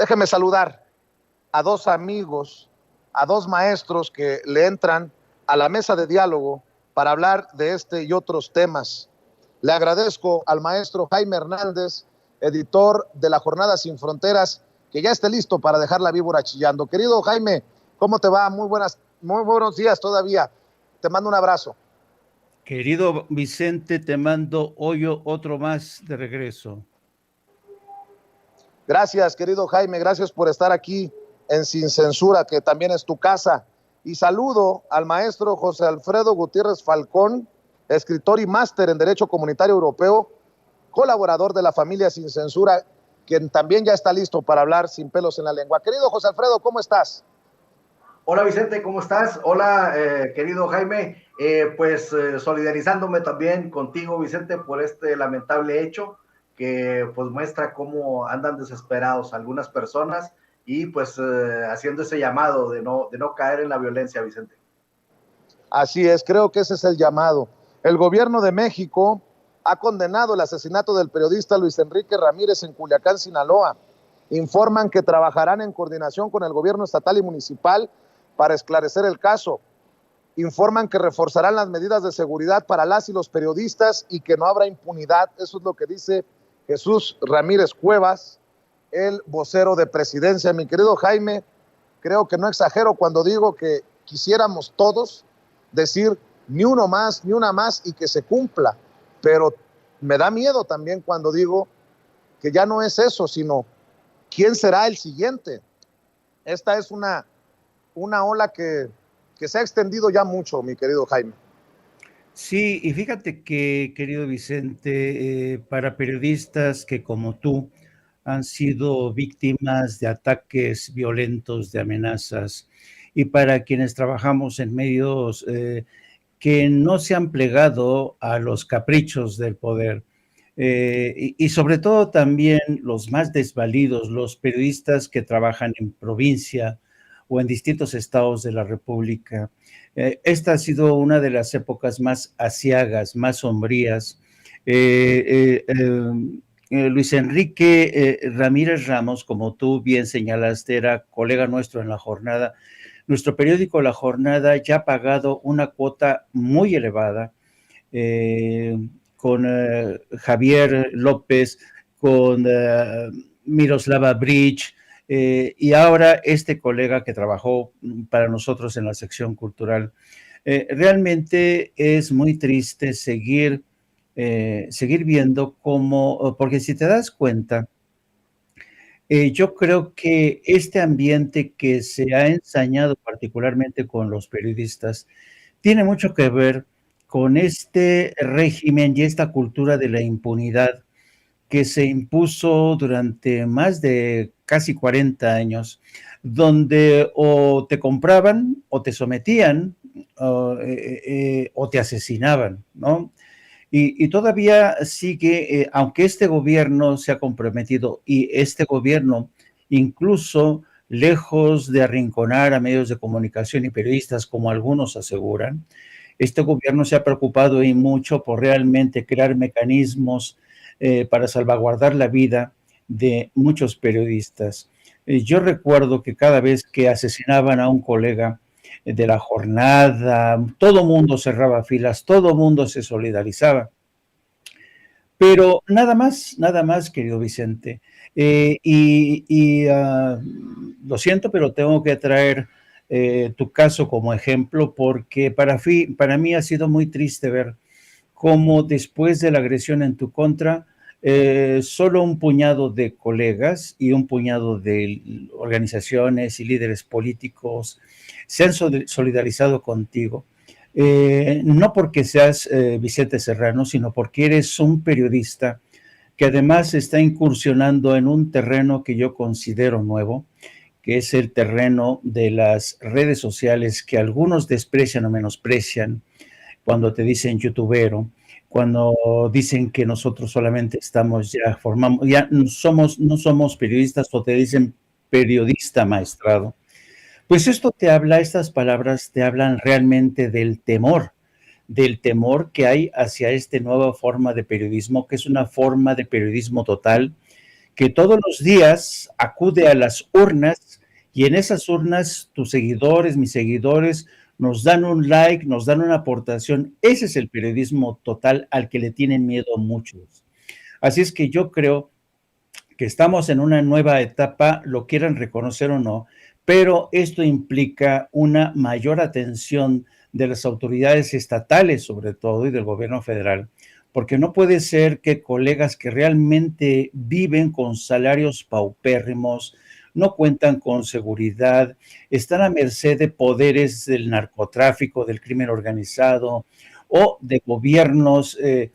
Déjeme saludar a dos amigos, a dos maestros que le entran a la mesa de diálogo para hablar de este y otros temas. Le agradezco al maestro Jaime Hernández, editor de La Jornada Sin Fronteras, que ya esté listo para dejar la víbora chillando. Querido Jaime, ¿cómo te va? Muy buenos días todavía. Te mando un abrazo. Querido Vicente, te mando hoy otro más de regreso. Gracias, querido Jaime, gracias por estar aquí en Sin Censura, que también es tu casa. Y saludo al maestro José Alfredo Gutiérrez Falcón, escritor y máster en Derecho Comunitario Europeo, colaborador de la familia Sin Censura, quien también ya está listo para hablar sin pelos en la lengua. Querido José Alfredo, ¿cómo estás? Hola Vicente, ¿cómo estás? Hola, querido Jaime. Solidarizándome también contigo, Vicente, por este lamentable hecho que pues muestra cómo andan desesperados algunas personas y pues haciendo ese llamado de no caer en la violencia, Vicente. Así es, creo que ese es el llamado. El gobierno de México ha condenado el asesinato del periodista Luis Enrique Ramírez en Culiacán, Sinaloa. Informan que trabajarán en coordinación con el gobierno estatal y municipal para esclarecer el caso. Informan que reforzarán las medidas de seguridad para las y los periodistas y que no habrá impunidad. Eso es lo que dice Jesús Ramírez Cuevas, el vocero de Presidencia. Mi querido Jaime, creo que no exagero cuando digo que quisiéramos todos decir ni uno más, ni una más y que se cumpla, pero me da miedo también cuando digo que ya no es eso, sino ¿quién será el siguiente? Esta es una ola que se ha extendido ya mucho, mi querido Jaime. Sí, y fíjate que, querido Vicente, para periodistas que como tú han sido víctimas de ataques violentos, de amenazas, y para quienes trabajamos en medios que no se han plegado a los caprichos del poder, y sobre todo también los más desvalidos, los periodistas que trabajan en provincia o en distintos estados de la República. Esta ha sido una de las épocas más aciagas, más sombrías. Luis Enrique Ramírez Ramos, como tú bien señalaste, era colega nuestro en La Jornada. Nuestro periódico La Jornada ya ha pagado una cuota muy elevada con Javier López, con Miroslava Bridge, y ahora este colega que trabajó para nosotros en la sección cultural. Realmente es muy triste seguir viendo cómo, porque si te das cuenta, yo creo que este ambiente que se ha ensañado particularmente con los periodistas tiene mucho que ver con este régimen y esta cultura de la impunidad que se impuso durante más de casi 40 años, donde o te compraban o te sometían o te asesinaban, ¿no? Y todavía sigue, aunque este gobierno se ha comprometido y este gobierno incluso lejos de arrinconar a medios de comunicación y periodistas como algunos aseguran, este gobierno se ha preocupado y mucho por realmente crear mecanismos para salvaguardar la vida de muchos periodistas. Yo recuerdo que cada vez que asesinaban a un colega de La Jornada, todo mundo cerraba filas, todo mundo se solidarizaba. Pero nada más, querido Vicente. Lo siento, pero tengo que traer tu caso como ejemplo porque para mí ha sido muy triste ver cómo después de la agresión en tu contra, solo un puñado de colegas y un puñado de organizaciones y líderes políticos se han solidarizado contigo. No porque seas Vicente Serrano, sino porque eres un periodista que además está incursionando en un terreno que yo considero nuevo, que es el terreno de las redes sociales que algunos desprecian o menosprecian cuando te dicen youtubero, cuando dicen que nosotros solamente no somos periodistas o te dicen periodista maestrado. Pues estas palabras te hablan realmente del temor que hay hacia esta nueva forma de periodismo, que es una forma de periodismo total, que todos los días acude a las urnas y en esas urnas tus seguidores, mis seguidores, nos dan un like, nos dan una aportación. Ese es el periodismo total al que le tienen miedo muchos. Así es que yo creo que estamos en una nueva etapa, lo quieran reconocer o no, pero esto implica una mayor atención de las autoridades estatales, sobre todo, y del gobierno federal, porque no puede ser que colegas que realmente viven con salarios paupérrimos, no cuentan con seguridad, están a merced de poderes del narcotráfico, del crimen organizado o de gobiernos eh,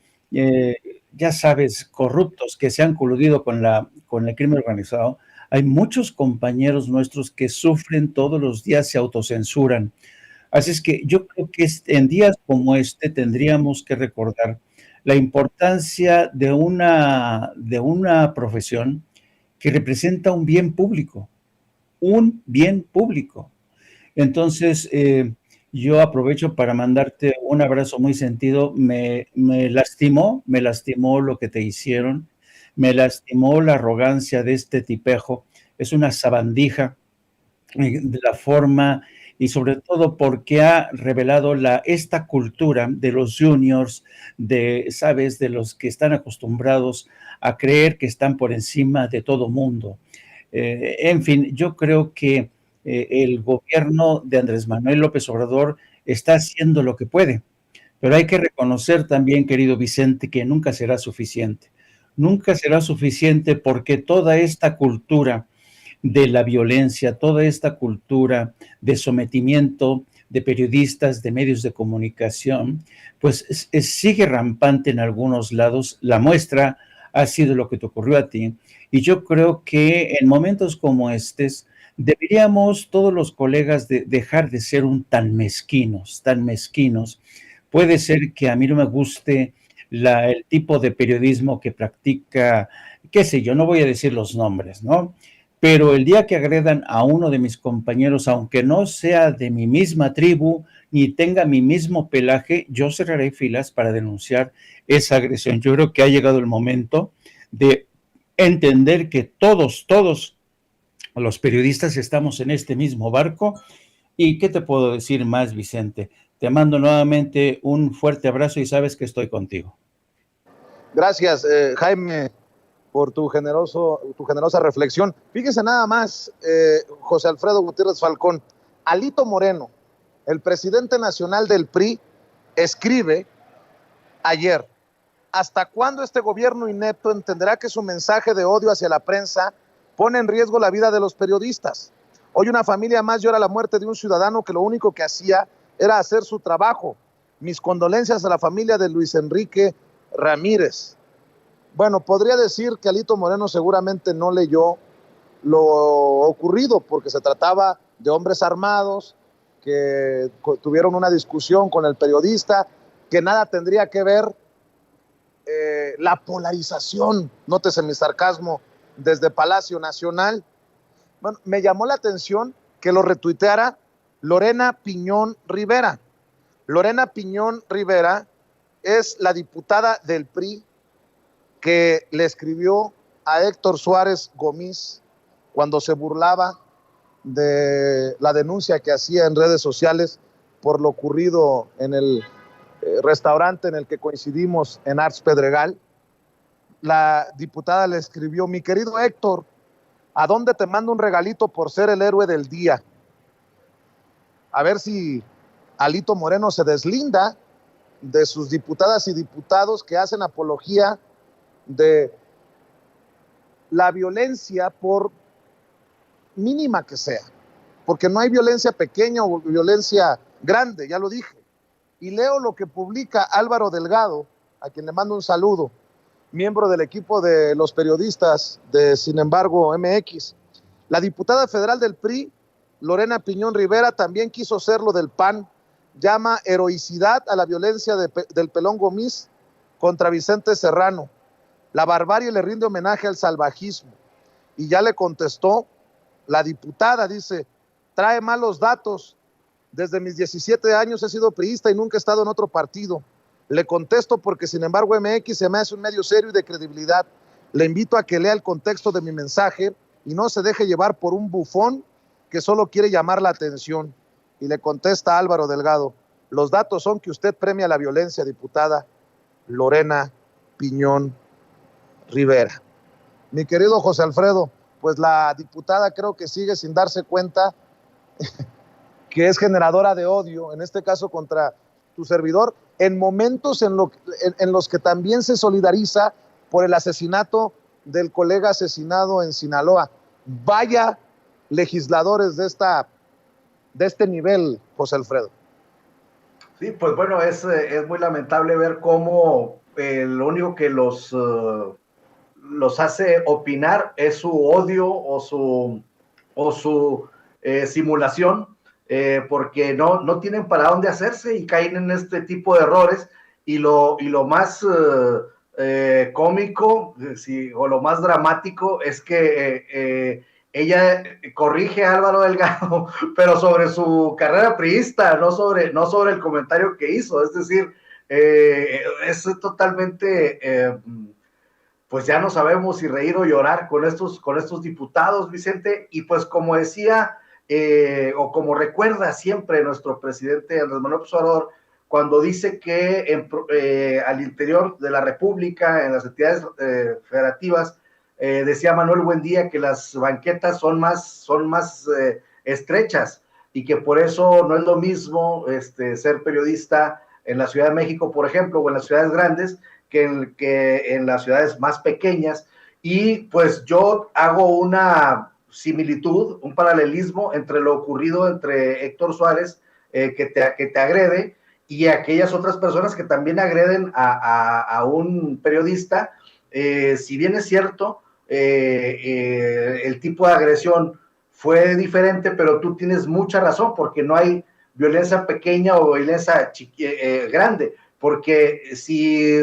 ya sabes, corruptos que se han coludido con el crimen organizado. Hay muchos compañeros nuestros que sufren todos los días, se autocensuran. Así es que yo creo que en días como este tendríamos que recordar la importancia de una profesión que representa un bien público, un bien público. Entonces, yo aprovecho para mandarte un abrazo muy sentido. Me lastimó lo que te hicieron, me lastimó la arrogancia de este tipejo. Es una sabandija de la forma y sobre todo porque ha revelado esta cultura de los juniors, sabes, de los que están acostumbrados a creer que están por encima de todo mundo. En fin, yo creo que el gobierno de Andrés Manuel López Obrador está haciendo lo que puede, pero hay que reconocer también, querido Vicente, que nunca será suficiente. Nunca será suficiente porque toda esta cultura de la violencia, toda esta cultura de sometimiento de periodistas, de medios de comunicación, pues sigue rampante en algunos lados. La muestra ha sido lo que te ocurrió a ti. Y yo creo que en momentos como estos, deberíamos todos los colegas dejar de ser tan mezquinos, tan mezquinos. Puede ser que a mí no me guste el tipo de periodismo que practica, qué sé yo, no voy a decir los nombres, ¿no? Pero el día que agredan a uno de mis compañeros, aunque no sea de mi misma tribu, ni tenga mi mismo pelaje, yo cerraré filas para denunciar esa agresión. Yo creo que ha llegado el momento de entender que todos los periodistas estamos en este mismo barco. ¿Y qué te puedo decir más, Vicente? Te mando nuevamente un fuerte abrazo y sabes que estoy contigo. Gracias, Jaime, por tu generosa reflexión. Fíjese nada más, José Alfredo Gutiérrez Falcón, Alito Moreno, el presidente nacional del PRI, escribe ayer: ¿hasta cuándo este gobierno inepto entenderá que su mensaje de odio hacia la prensa pone en riesgo la vida de los periodistas? Hoy una familia más llora la muerte de un ciudadano que lo único que hacía era hacer su trabajo. Mis condolencias a la familia de Luis Enrique Ramírez. Bueno, podría decir que Alito Moreno seguramente no leyó lo ocurrido, porque se trataba de hombres armados que tuvieron una discusión con el periodista, que nada tendría que ver la polarización, nótese mi sarcasmo, desde Palacio Nacional. Bueno, me llamó la atención que lo retuiteara Lorena Piñón Rivera. Lorena Piñón Rivera es la diputada del PRI que le escribió a Héctor Suárez Gómez cuando se burlaba de la denuncia que hacía en redes sociales por lo ocurrido en el restaurante en el que coincidimos en Arts Pedregal. La diputada le escribió: mi querido Héctor, ¿a dónde te mando un regalito por ser el héroe del día? A ver si Alito Moreno se deslinda de sus diputadas y diputados que hacen apología de la violencia, por mínima que sea, porque no hay violencia pequeña o violencia grande, ya lo dije. Y leo lo que publica Álvaro Delgado, a quien le mando un saludo, miembro del equipo de los periodistas de Sin Embargo MX. La diputada federal del PRI, Lorena Piñón Rivera, también quiso serlo del PAN. Llama heroicidad a la violencia del Pelón Gómez contra Vicente Serrano. La barbarie le rinde homenaje al salvajismo. Y ya le contestó la diputada, dice: trae malos datos. Desde mis 17 años he sido priista y nunca he estado en otro partido. Le contesto porque Sin Embargo MX se me hace un medio serio y de credibilidad. Le invito a que lea el contexto de mi mensaje y no se deje llevar por un bufón que solo quiere llamar la atención. Y le contesta Álvaro Delgado: los datos son que usted premia la violencia, diputada Lorena Piñón Rivera. Mi querido José Alfredo, pues la diputada creo que sigue sin darse cuenta que es generadora de odio, en este caso contra tu servidor, en momentos en los que también se solidariza por el asesinato del colega asesinado en Sinaloa. Vaya legisladores de este nivel, José Alfredo. Sí, pues bueno, es muy lamentable ver cómo lo único que los hace opinar es su odio o su simulación, porque no tienen para dónde hacerse y caen en este tipo de errores. Y lo más cómico, sí, o lo más dramático es que ella corrige a Álvaro Delgado, pero sobre su carrera priista, no sobre el comentario que hizo. Es decir, es totalmente, pues ya no sabemos si reír o llorar con estos diputados, Vicente. Y pues como decía, o como recuerda siempre nuestro presidente Andrés Manuel López Obrador, cuando dice que al interior de la República, en las entidades federativas, decía Manuel Buendía que las banquetas son más estrechas, y que por eso no es lo mismo ser periodista en la Ciudad de México, por ejemplo, o en las ciudades grandes, que en las ciudades más pequeñas. Y pues yo hago una similitud, un paralelismo entre lo ocurrido entre Héctor Suárez, que te agrede, y aquellas otras personas que también agreden a un periodista. Si bien es cierto, el tipo de agresión fue diferente, pero tú tienes mucha razón, porque no hay violencia pequeña o violencia grande, porque si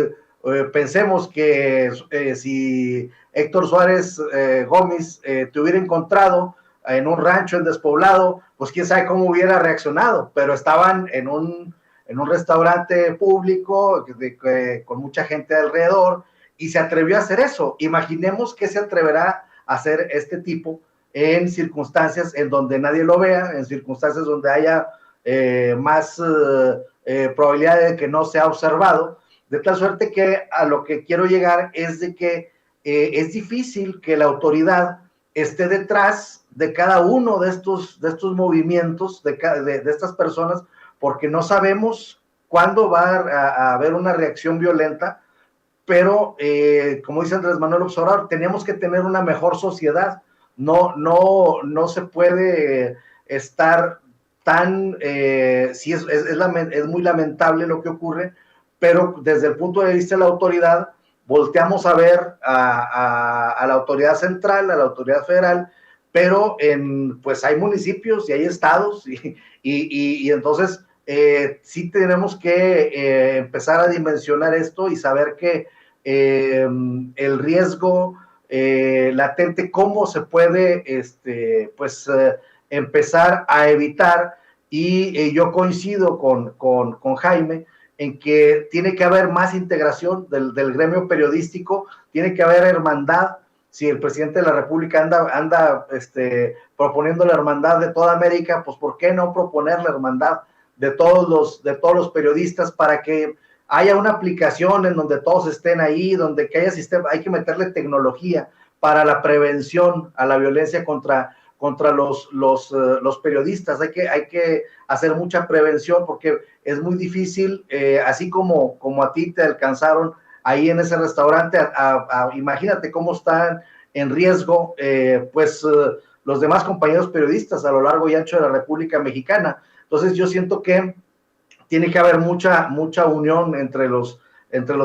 pensemos que si Héctor Suárez Gómez te hubiera encontrado en un rancho en despoblado, pues quién sabe cómo hubiera reaccionado, pero estaban en un restaurante público con mucha gente alrededor, y se atrevió a hacer eso. Imaginemos que se atreverá a hacer este tipo en circunstancias en donde nadie lo vea, en circunstancias donde haya más probabilidad de que no sea observado, de tal suerte que a lo que quiero llegar es de que es difícil que la autoridad esté detrás de cada uno de estos movimientos, de estas personas, porque no sabemos cuándo va a haber una reacción violenta. Pero, como dice Andrés Manuel López Obrador, tenemos que tener una mejor sociedad. No se puede estar tan, sí es muy lamentable lo que ocurre, pero desde el punto de vista de la autoridad, volteamos a ver a la autoridad central, a la autoridad federal, pero pues hay municipios y hay estados, y entonces sí tenemos que empezar a dimensionar esto y saber que el riesgo latente, cómo se puede empezar a evitar. Y yo coincido con Jaime en que tiene que haber más integración del gremio periodístico, tiene que haber hermandad. Si el presidente de la República anda proponiendo la hermandad de toda América, pues ¿por qué no proponer la hermandad de todos los periodistas, para que haya una aplicación en donde todos estén ahí, donde que haya sistema? Hay que meterle tecnología para la prevención a la violencia contra los periodistas. Hay que hacer mucha prevención, porque es muy difícil, así como a ti te alcanzaron ahí en ese restaurante, imagínate cómo están en riesgo los demás compañeros periodistas a lo largo y ancho de la República Mexicana. Entonces yo siento que tiene que haber mucha unión entre los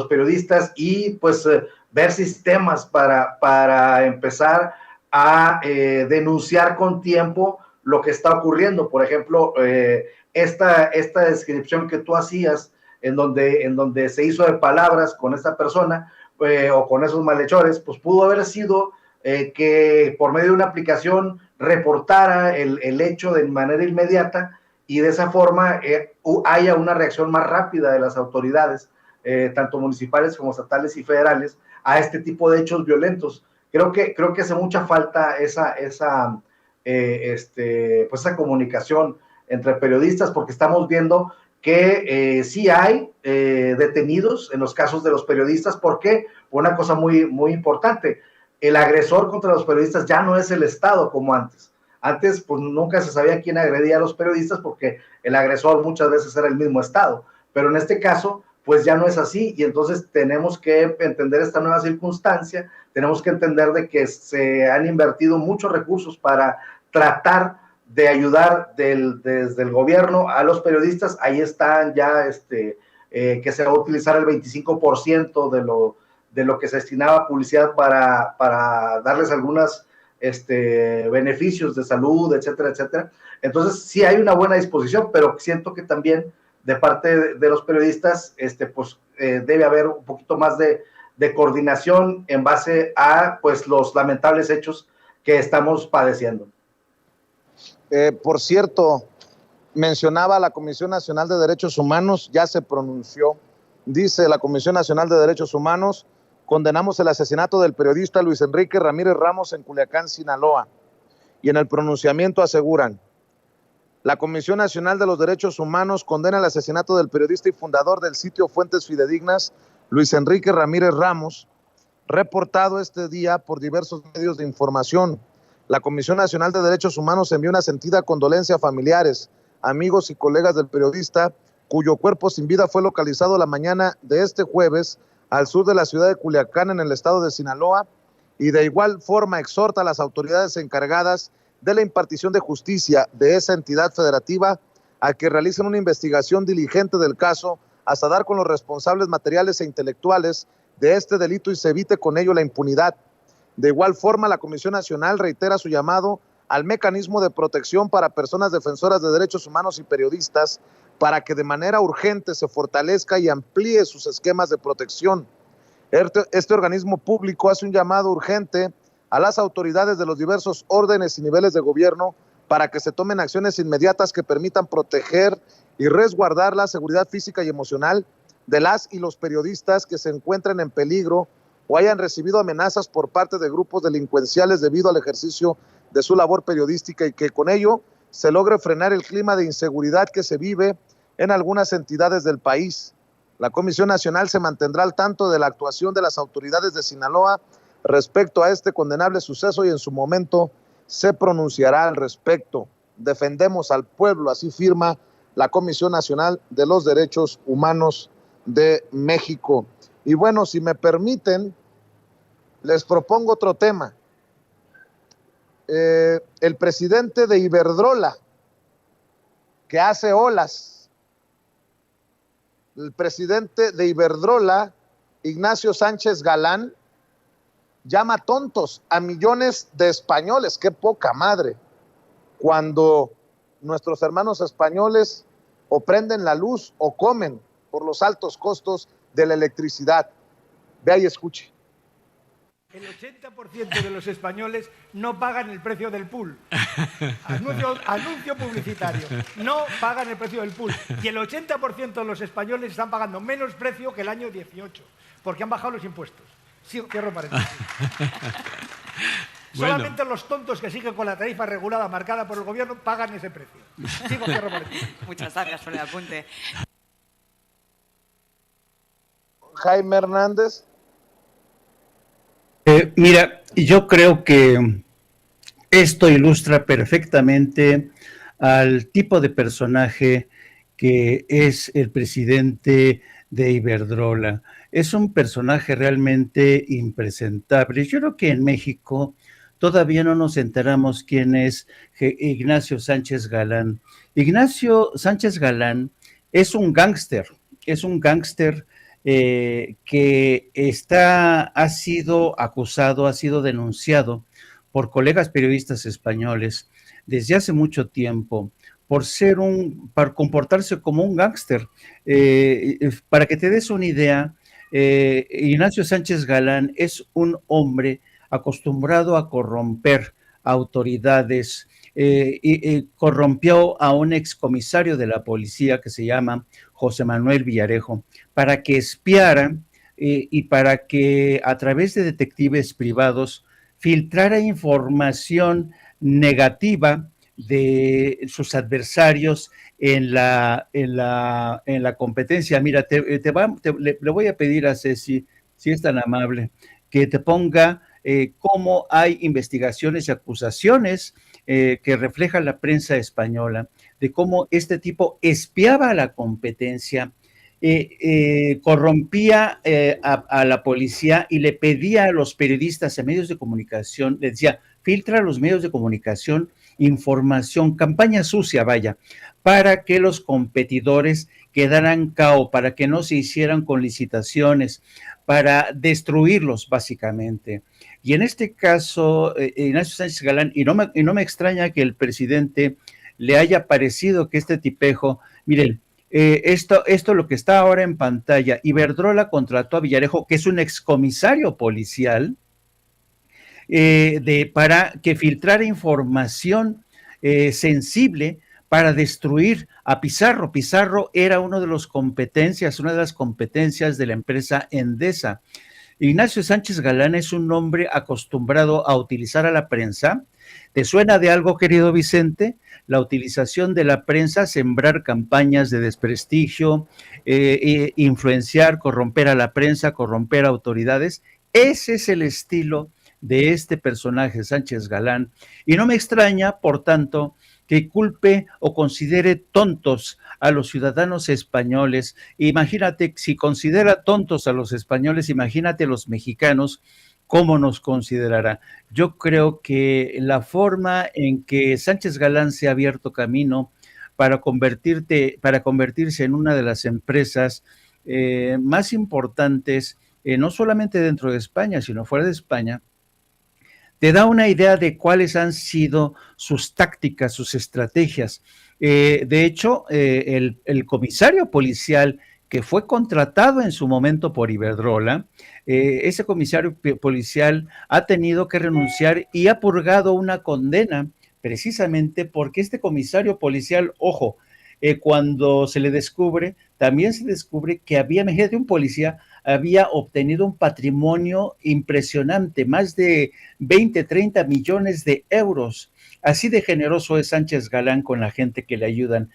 periodistas, y pues ver sistemas para empezar a denunciar con tiempo lo que está ocurriendo. Por ejemplo, esta descripción que tú hacías, en donde se hizo de palabras con esta persona o con esos malhechores, pues pudo haber sido que por medio de una aplicación reportara el hecho de manera inmediata, y de esa forma haya una reacción más rápida de las autoridades, tanto municipales como estatales y federales, a este tipo de hechos violentos. Creo que hace mucha falta esa comunicación entre periodistas, porque estamos viendo que sí hay detenidos en los casos de los periodistas. ¿Por qué? Una cosa muy, muy importante: el agresor contra los periodistas ya no es el Estado como antes. Antes, pues nunca se sabía quién agredía a los periodistas, porque el agresor muchas veces era el mismo Estado, pero en este caso, pues ya no es así, y entonces tenemos que entender esta nueva circunstancia, tenemos que entender de que se han invertido muchos recursos para tratar de ayudar desde el gobierno a los periodistas. Ahí están ya que se va a utilizar el 25% de lo que se destinaba a publicidad para darles algunas beneficios de salud, etcétera, etcétera. Entonces sí hay una buena disposición, pero siento que también de parte de los periodistas debe haber un poquito más de coordinación en base a pues los lamentables hechos que estamos padeciendo. Por cierto, mencionaba la Comisión Nacional de Derechos Humanos, ya se pronunció. Dice la Comisión Nacional de Derechos Humanos: condenamos el asesinato del periodista Luis Enrique Ramírez Ramos en Culiacán, Sinaloa. Y en el pronunciamiento aseguran: la Comisión Nacional de los Derechos Humanos condena el asesinato del periodista y fundador del sitio Fuentes Fidedignas, Luis Enrique Ramírez Ramos, reportado este día por diversos medios de información. La Comisión Nacional de Derechos Humanos envió una sentida condolencia a familiares, amigos y colegas del periodista, cuyo cuerpo sin vida fue localizado la mañana de este jueves al sur de la ciudad de Culiacán, en el estado de Sinaloa, y de igual forma exhorta a las autoridades encargadas de la impartición de justicia de esa entidad federativa a que realicen una investigación diligente del caso hasta dar con los responsables materiales e intelectuales de este delito y se evite con ello la impunidad. De igual forma, la Comisión Nacional reitera su llamado al mecanismo de protección para personas defensoras de derechos humanos y periodistas para que de manera urgente se fortalezca y amplíe sus esquemas de protección. Este organismo público hace un llamado urgente a las autoridades de los diversos órdenes y niveles de gobierno para que se tomen acciones inmediatas que permitan proteger y resguardar la seguridad física y emocional de las y los periodistas que se encuentren en peligro o hayan recibido amenazas por parte de grupos delincuenciales debido al ejercicio de su labor periodística, y que con ello se logre frenar el clima de inseguridad que se vive en algunas entidades del país. La Comisión Nacional se mantendrá al tanto de la actuación de las autoridades de Sinaloa respecto a este condenable suceso y en su momento se pronunciará al respecto. Defendemos al pueblo, así firma la Comisión Nacional de los Derechos Humanos de México. Y bueno, si me permiten, les propongo otro tema. El presidente de Iberdrola, que hace olas, el presidente de Iberdrola, Ignacio Sánchez Galán, llama tontos a millones de españoles. ¡Qué poca madre! Cuando nuestros hermanos españoles o prenden la luz o comen por los altos costos de la electricidad. Vea y escuche. El 80% de los españoles no pagan el precio del pool. Anuncio publicitario. No pagan el precio del pool. Y el 80% de los españoles están pagando menos precio que el año 18, porque han bajado los impuestos. Sí, cierro paréntesis. Bueno. Solamente los tontos que siguen con la tarifa regulada marcada por el gobierno pagan ese precio. Sigo, cierro paréntesis. Muchas gracias por el apunte. Jaime Hernández. Mira, yo creo que esto ilustra perfectamente al tipo de personaje que es el presidente de Iberdrola. Es un personaje realmente impresentable. Yo creo que en México todavía no nos enteramos quién es Ignacio Sánchez Galán. Ignacio Sánchez Galán es un gángster que ha sido acusado, ha sido denunciado por colegas periodistas españoles desde hace mucho tiempo por comportarse como un gángster. Para que te des una idea, Ignacio Sánchez Galán es un hombre acostumbrado a corromper autoridades, corrompió a un excomisario de la policía que se llama José Manuel Villarejo para que espiara y para que a través de detectives privados filtrara información negativa de sus adversarios en la competencia. Mira, le voy a pedir a Ceci, si es tan amable, que te ponga cómo hay investigaciones y acusaciones que refleja la prensa española, de cómo este tipo espiaba a la competencia, corrompía a la policía y le pedía a los periodistas y medios de comunicación, le decía, filtra a los medios de comunicación información, campaña sucia, vaya, para que los competidores quedaran cao, para que no se hicieran con licitaciones, para destruirlos básicamente. Y en este caso, Ignacio Sánchez Galán, y no me extraña que el presidente le haya parecido que este tipejo, miren, esto lo que está ahora en pantalla, Iberdrola contrató a Villarejo, que es un excomisario policial, para que filtrara información sensible para destruir a Pizarro. Pizarro era una de las competencias de la empresa Endesa. Ignacio Sánchez Galán es un hombre acostumbrado a utilizar a la prensa. ¿Te suena de algo, querido Vicente? La utilización de la prensa, sembrar campañas de desprestigio, influenciar, corromper a la prensa, corromper a autoridades. Ese es el estilo de este personaje, Sánchez Galán. Y no me extraña, por tanto, que culpe o considere tontos a los ciudadanos españoles. Imagínate, si considera tontos a los españoles, imagínate los mexicanos, ¿cómo nos considerará? Yo creo que la forma en que Sánchez Galán se ha abierto camino para convertirse en una de las empresas más importantes, no solamente dentro de España, sino fuera de España, te da una idea de cuáles han sido sus tácticas, sus estrategias. De hecho, el comisario policial que fue contratado en su momento por Iberdrola, ese comisario policial ha tenido que renunciar y ha purgado una condena precisamente porque este comisario policial, ojo, cuando se le descubre, también se descubre que había, imagínate, un policía había obtenido un patrimonio impresionante, más de 20, 30 millones de euros. Así de generoso es Sánchez Galán con la gente que le ayudan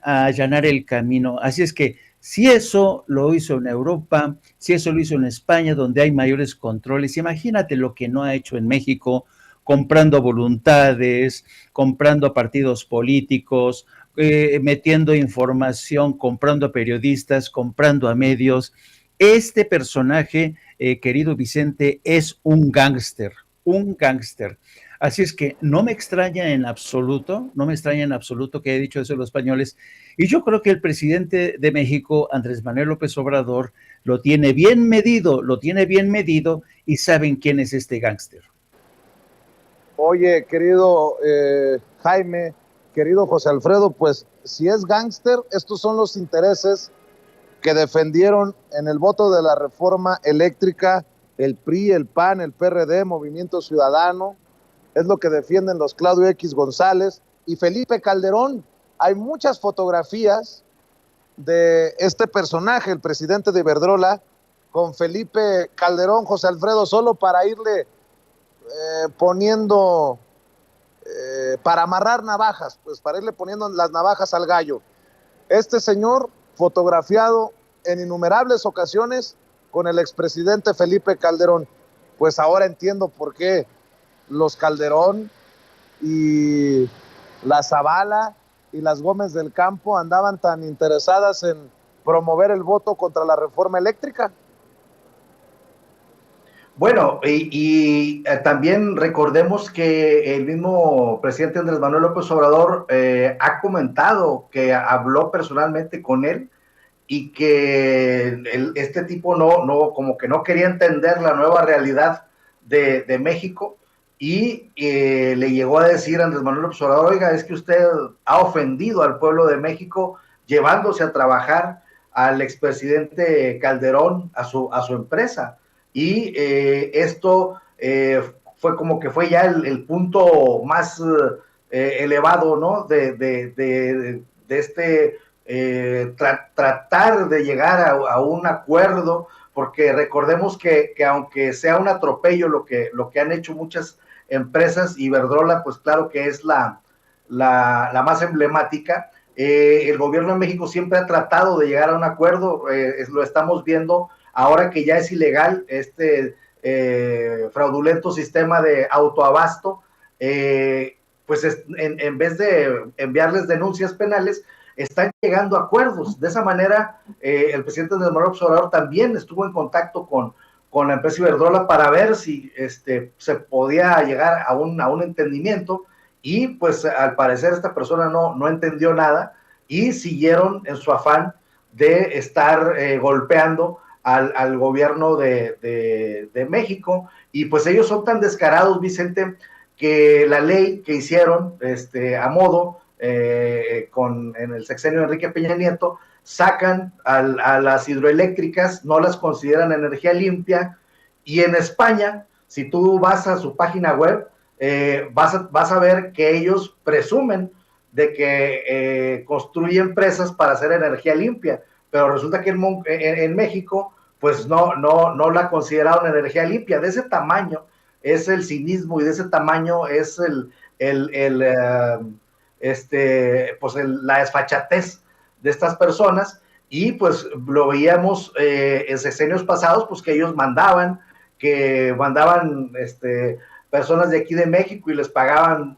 a allanar el camino. Así es que si eso lo hizo en Europa, si eso lo hizo en España, donde hay mayores controles, imagínate lo que no ha hecho en México, comprando voluntades, comprando partidos políticos, metiendo información, comprando periodistas, comprando a medios. Este personaje, querido Vicente, es un gángster, un gángster. Así es que no me extraña en absoluto que haya dicho eso los españoles. Y yo creo que el presidente de México, Andrés Manuel López Obrador, lo tiene bien medido y saben quién es este gángster. Oye, querido Jaime, querido José Alfredo, pues si es gángster, estos son los intereses que defendieron en el voto de la reforma eléctrica el PRI, el PAN, el PRD, Movimiento Ciudadano, es lo que defienden los Claudio X González y Felipe Calderón. Hay muchas fotografías de este personaje, el presidente de Iberdrola, con Felipe Calderón, José Alfredo, solo para irle poniendo, para amarrar navajas, pues para irle poniendo las navajas al gallo. Este señor fotografiado en innumerables ocasiones con el expresidente Felipe Calderón. Pues ahora entiendo por qué los Calderón y la Zavala y las Gómez del Campo andaban tan interesadas en promover el voto contra la reforma eléctrica. Bueno, y también recordemos que el mismo presidente Andrés Manuel López Obrador ha comentado que habló personalmente con él y que este tipo como que no quería entender la nueva realidad de México y le llegó a decir a Andrés Manuel López Obrador, oiga, es que usted ha ofendido al pueblo de México llevándose a trabajar al expresidente Calderón a su empresa. Y esto fue como que fue ya el punto más elevado, ¿no? de este tratar de llegar a un acuerdo, porque recordemos que aunque sea un atropello lo que han hecho muchas empresas, Iberdrola, pues claro que es la más emblemática, el gobierno de México siempre ha tratado de llegar a un acuerdo, lo estamos viendo ahora que ya es ilegal este fraudulento sistema de autoabasto, pues en vez de enviarles denuncias penales, están llegando a acuerdos. De esa manera, el presidente Andrés Manuel López Obrador también estuvo en contacto con la empresa Iberdrola para ver si se podía llegar a un entendimiento, y pues al parecer esta persona no entendió nada y siguieron en su afán de estar golpeando al gobierno de México, y pues ellos son tan descarados, Vicente, que la ley que hicieron a modo en el sexenio de Enrique Peña Nieto, sacan a las hidroeléctricas, no las consideran energía limpia, y en España, si tú vas a su página web, vas a ver que ellos presumen de que construyen presas para hacer energía limpia, pero resulta que en México pues no la consideraron energía limpia. De ese tamaño es el cinismo, y de ese tamaño es la desfachatez de estas personas, y pues lo veíamos en sexenios pasados, pues que ellos mandaban personas de aquí de México y les pagaban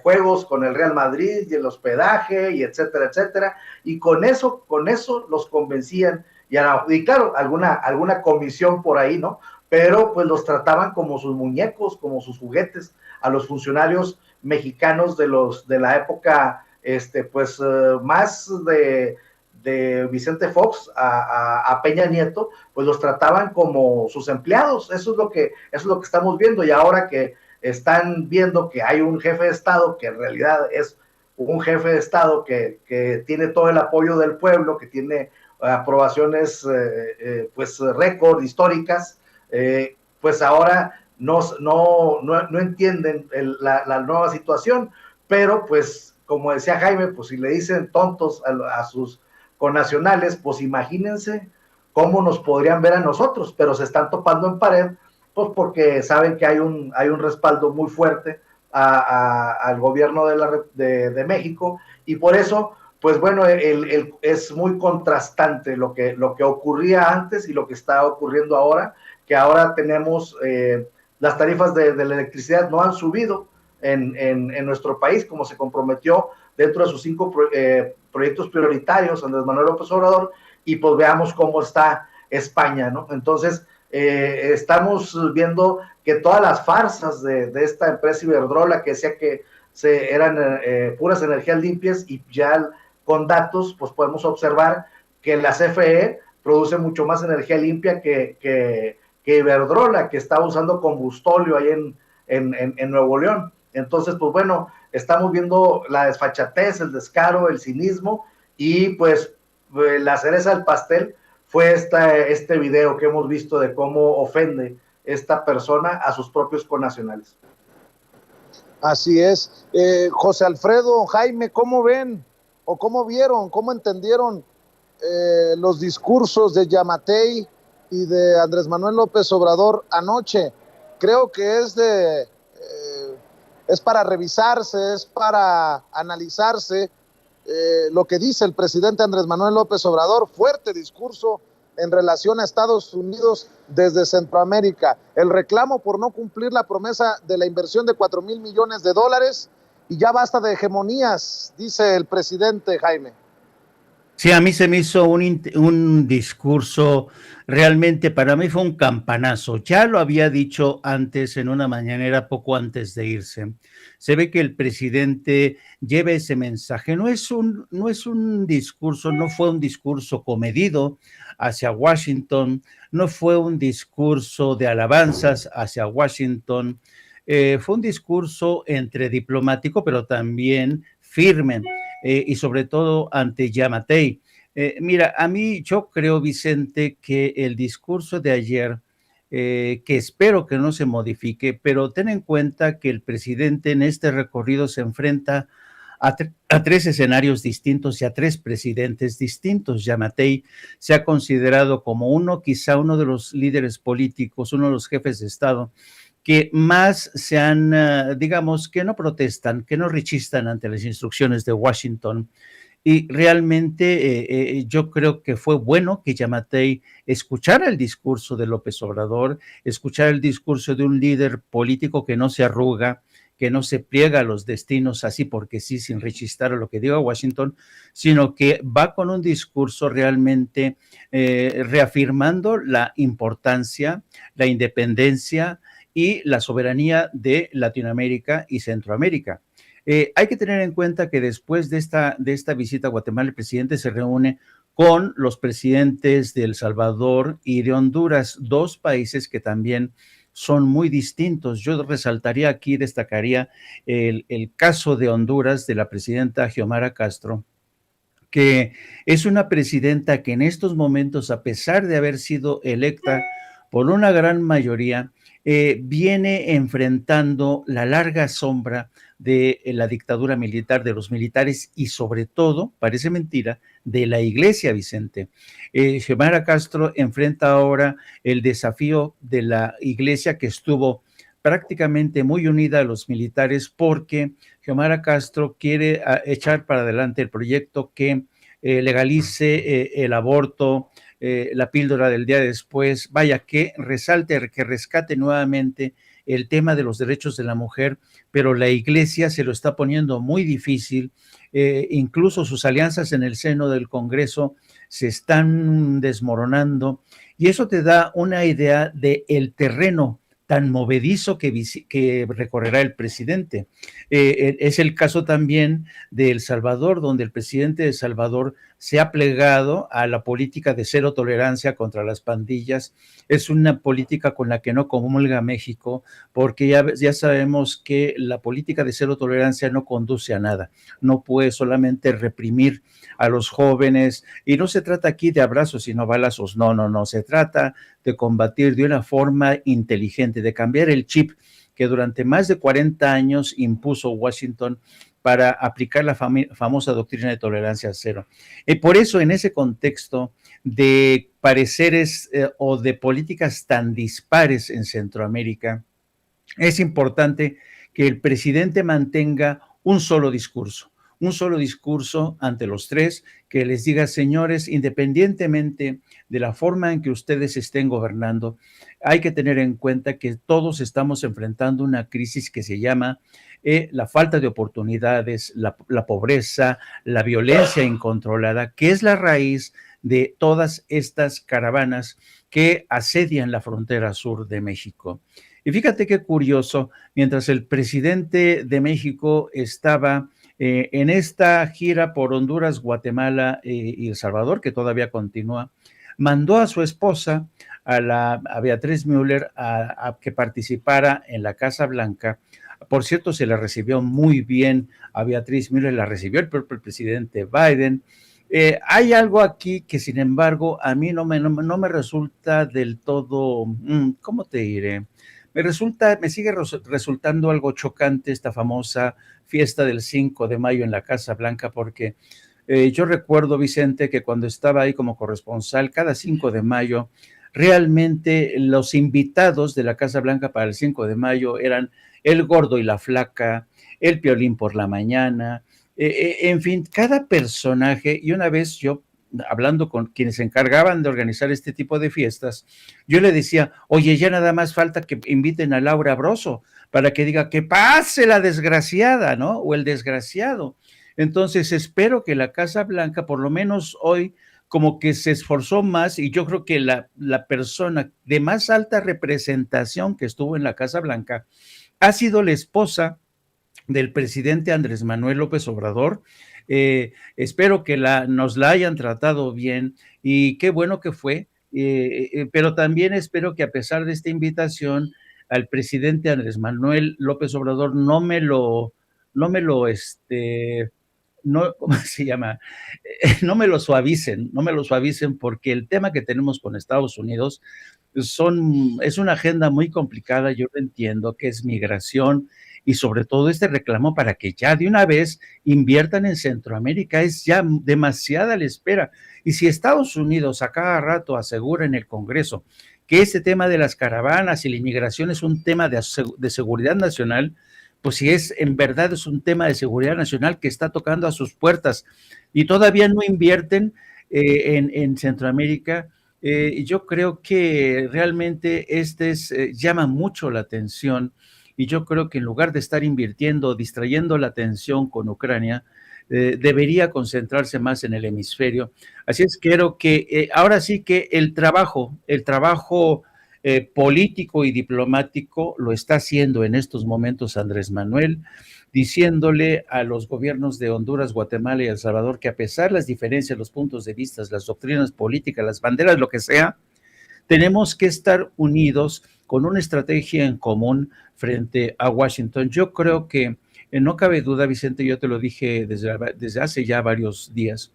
juegos con el Real Madrid y el hospedaje y etcétera, etcétera, y con eso los convencían, y claro, alguna comisión por ahí, ¿no? Pero pues los trataban como sus muñecos, como sus juguetes, a los funcionarios mexicanos de la época, más de Vicente Fox a Peña Nieto, pues los trataban como sus empleados. Eso es lo que estamos viendo, y ahora que están viendo que hay un jefe de Estado que en realidad es un jefe de Estado que tiene todo el apoyo del pueblo, que tiene aprobaciones pues récord históricas, pues ahora no entienden la nueva situación, pero pues como decía Jaime, pues si le dicen tontos a sus connacionales, pues imagínense cómo nos podrían ver a nosotros, pero se están topando en pared, pues porque saben que hay un respaldo muy fuerte al gobierno de México, y por eso, pues bueno, es muy contrastante lo que ocurría antes y lo que está ocurriendo ahora, que ahora tenemos las tarifas de la electricidad no han subido en nuestro país, como se comprometió dentro de sus 5 proyectos prioritarios Andrés Manuel López Obrador, y pues veamos cómo está España, ¿no? Entonces, estamos viendo que todas las farsas de esta empresa Iberdrola, que decía que eran puras energías limpias, y ya con datos, pues podemos observar que la CFE produce mucho más energía limpia que Iberdrola, que está usando combustóleo ahí en Nuevo León. Entonces, pues bueno, estamos viendo la desfachatez, el descaro, el cinismo, y pues la cereza del pastel fue este video que hemos visto de cómo ofende esta persona a sus propios connacionales. Así es. José Alfredo, Jaime, ¿cómo ven o cómo vieron, cómo entendieron los discursos de Yamatei y de Andrés Manuel López Obrador anoche? Creo que es para revisarse, es para analizarse lo que dice el presidente Andrés Manuel López Obrador. Fuerte discurso en relación a Estados Unidos desde Centroamérica. El reclamo por no cumplir la promesa de la inversión de $4,000 millones, y ya basta de hegemonías, dice el presidente, Jaime. Sí, a mí se me hizo un discurso, realmente para mí fue un campanazo. Ya lo había dicho antes en una mañanera poco antes de irse. Se ve que el presidente lleva ese mensaje. No es un discurso, no fue un discurso comedido hacia Washington, no fue un discurso de alabanzas hacia Washington, fue un discurso entre diplomático, pero también firme. Y sobre todo ante Yamatei. Mira, a mí yo creo, Vicente, que el discurso de ayer, que espero que no se modifique, pero ten en cuenta que el presidente en este recorrido se enfrenta a tres escenarios distintos y a tres presidentes distintos. Yamatei se ha considerado como quizá uno de los líderes políticos, uno de los jefes de Estado que más se han, digamos, que no protestan, que no rechistan ante las instrucciones de Washington. Y realmente yo creo que fue bueno que Yamatei escuchara el discurso de López Obrador, escuchara el discurso de un líder político que no se arruga, que no se pliega a los destinos así porque sí, sin rechistar a lo que diga Washington, sino que va con un discurso realmente reafirmando la importancia, la independencia y la soberanía de Latinoamérica y Centroamérica. Hay que tener en cuenta que después de esta visita a Guatemala, el presidente se reúne con los presidentes de El Salvador y de Honduras, dos países que también son muy distintos. Yo resaltaría aquí, destacaría el caso de Honduras, de la presidenta Xiomara Castro, que es una presidenta que en estos momentos, a pesar de haber sido electa por una gran mayoría, viene enfrentando la larga sombra de la dictadura militar, de los militares y sobre todo, parece mentira, de la iglesia, Vicente. Xiomara Castro enfrenta ahora el desafío de la iglesia, que estuvo prácticamente muy unida a los militares, porque Xiomara Castro quiere echar para adelante el proyecto que legalice el aborto, la píldora del día después, vaya, que resalte, que rescate nuevamente el tema de los derechos de la mujer, pero la iglesia se lo está poniendo muy difícil, incluso sus alianzas en el seno del Congreso se están desmoronando, y eso te da una idea del terreno tan movedizo que recorrerá el presidente. Es el caso también de El Salvador, donde el presidente de El Salvador se ha plegado a la política de cero tolerancia contra las pandillas. Es una política con la que no comulga México, porque ya sabemos que la política de cero tolerancia no conduce a nada. No puede solamente reprimir a los jóvenes, y no se trata aquí de abrazos sino balazos, no, se trata de combatir de una forma inteligente, de cambiar el chip que durante más de 40 años impuso Washington para aplicar la famosa doctrina de tolerancia cero. Por eso, en ese contexto de pareceres o de políticas tan dispares en Centroamérica, es importante que el presidente mantenga un solo discurso ante los tres, que les diga: señores, independientemente de la forma en que ustedes estén gobernando, hay que tener en cuenta que todos estamos enfrentando una crisis que se llama la falta de oportunidades, la pobreza, la violencia incontrolada, que es la raíz de todas estas caravanas que asedian la frontera sur de México. Y fíjate qué curioso, mientras el presidente de México estaba en esta gira por Honduras, Guatemala y El Salvador, que todavía continúa, mandó a su esposa, a Beatriz Müller, a que participara en la Casa Blanca. Por cierto, se la recibió muy bien a Beatriz Müller, la recibió el propio presidente Biden. Hay algo aquí que, sin embargo, a mí no me resulta del todo, ¿cómo te diré? Me sigue resultando algo chocante esta famosa fiesta del 5 de mayo en la Casa Blanca, porque yo recuerdo, Vicente, que cuando estaba ahí como corresponsal, cada 5 de mayo, realmente los invitados de la Casa Blanca para el 5 de mayo eran el Gordo y la Flaca, el Piolín por la mañana, en fin, cada personaje. Y una vez yo, hablando con quienes se encargaban de organizar este tipo de fiestas, yo le decía: oye, ya nada más falta que inviten a Laura Broso para que diga que pase la desgraciada, ¿no? O el desgraciado. Entonces espero que la Casa Blanca, por lo menos hoy, como que se esforzó más, y yo creo que la persona de más alta representación que estuvo en la Casa Blanca ha sido la esposa del presidente Andrés Manuel López Obrador. Espero que nos la hayan tratado bien, y qué bueno que fue, pero también espero que, a pesar de esta invitación, al presidente Andrés Manuel López Obrador no me lo, ¿cómo se llama? No me lo suavicen, porque el tema que tenemos con Estados Unidos es una agenda muy complicada. Yo lo entiendo, que es migración, y sobre todo este reclamo para que ya de una vez inviertan en Centroamérica. Es ya demasiada la espera. Y si Estados Unidos a cada rato asegura en el Congreso que este tema de las caravanas y la inmigración es un tema de seguridad nacional, pues si es en verdad es un tema de seguridad nacional que está tocando a sus puertas y todavía no invierten en Centroamérica, yo creo que realmente llama mucho la atención, y yo creo que en lugar de estar invirtiendo, distrayendo la atención con Ucrania, debería concentrarse más en el hemisferio. Así es, creo que ahora sí que el trabajo político y diplomático lo está haciendo en estos momentos Andrés Manuel, diciéndole a los gobiernos de Honduras, Guatemala y El Salvador que a pesar de las diferencias, los puntos de vista, las doctrinas políticas, las banderas, lo que sea, tenemos que estar unidos con una estrategia en común frente a Washington. Yo creo que no cabe duda, Vicente, yo te lo dije desde hace ya varios días,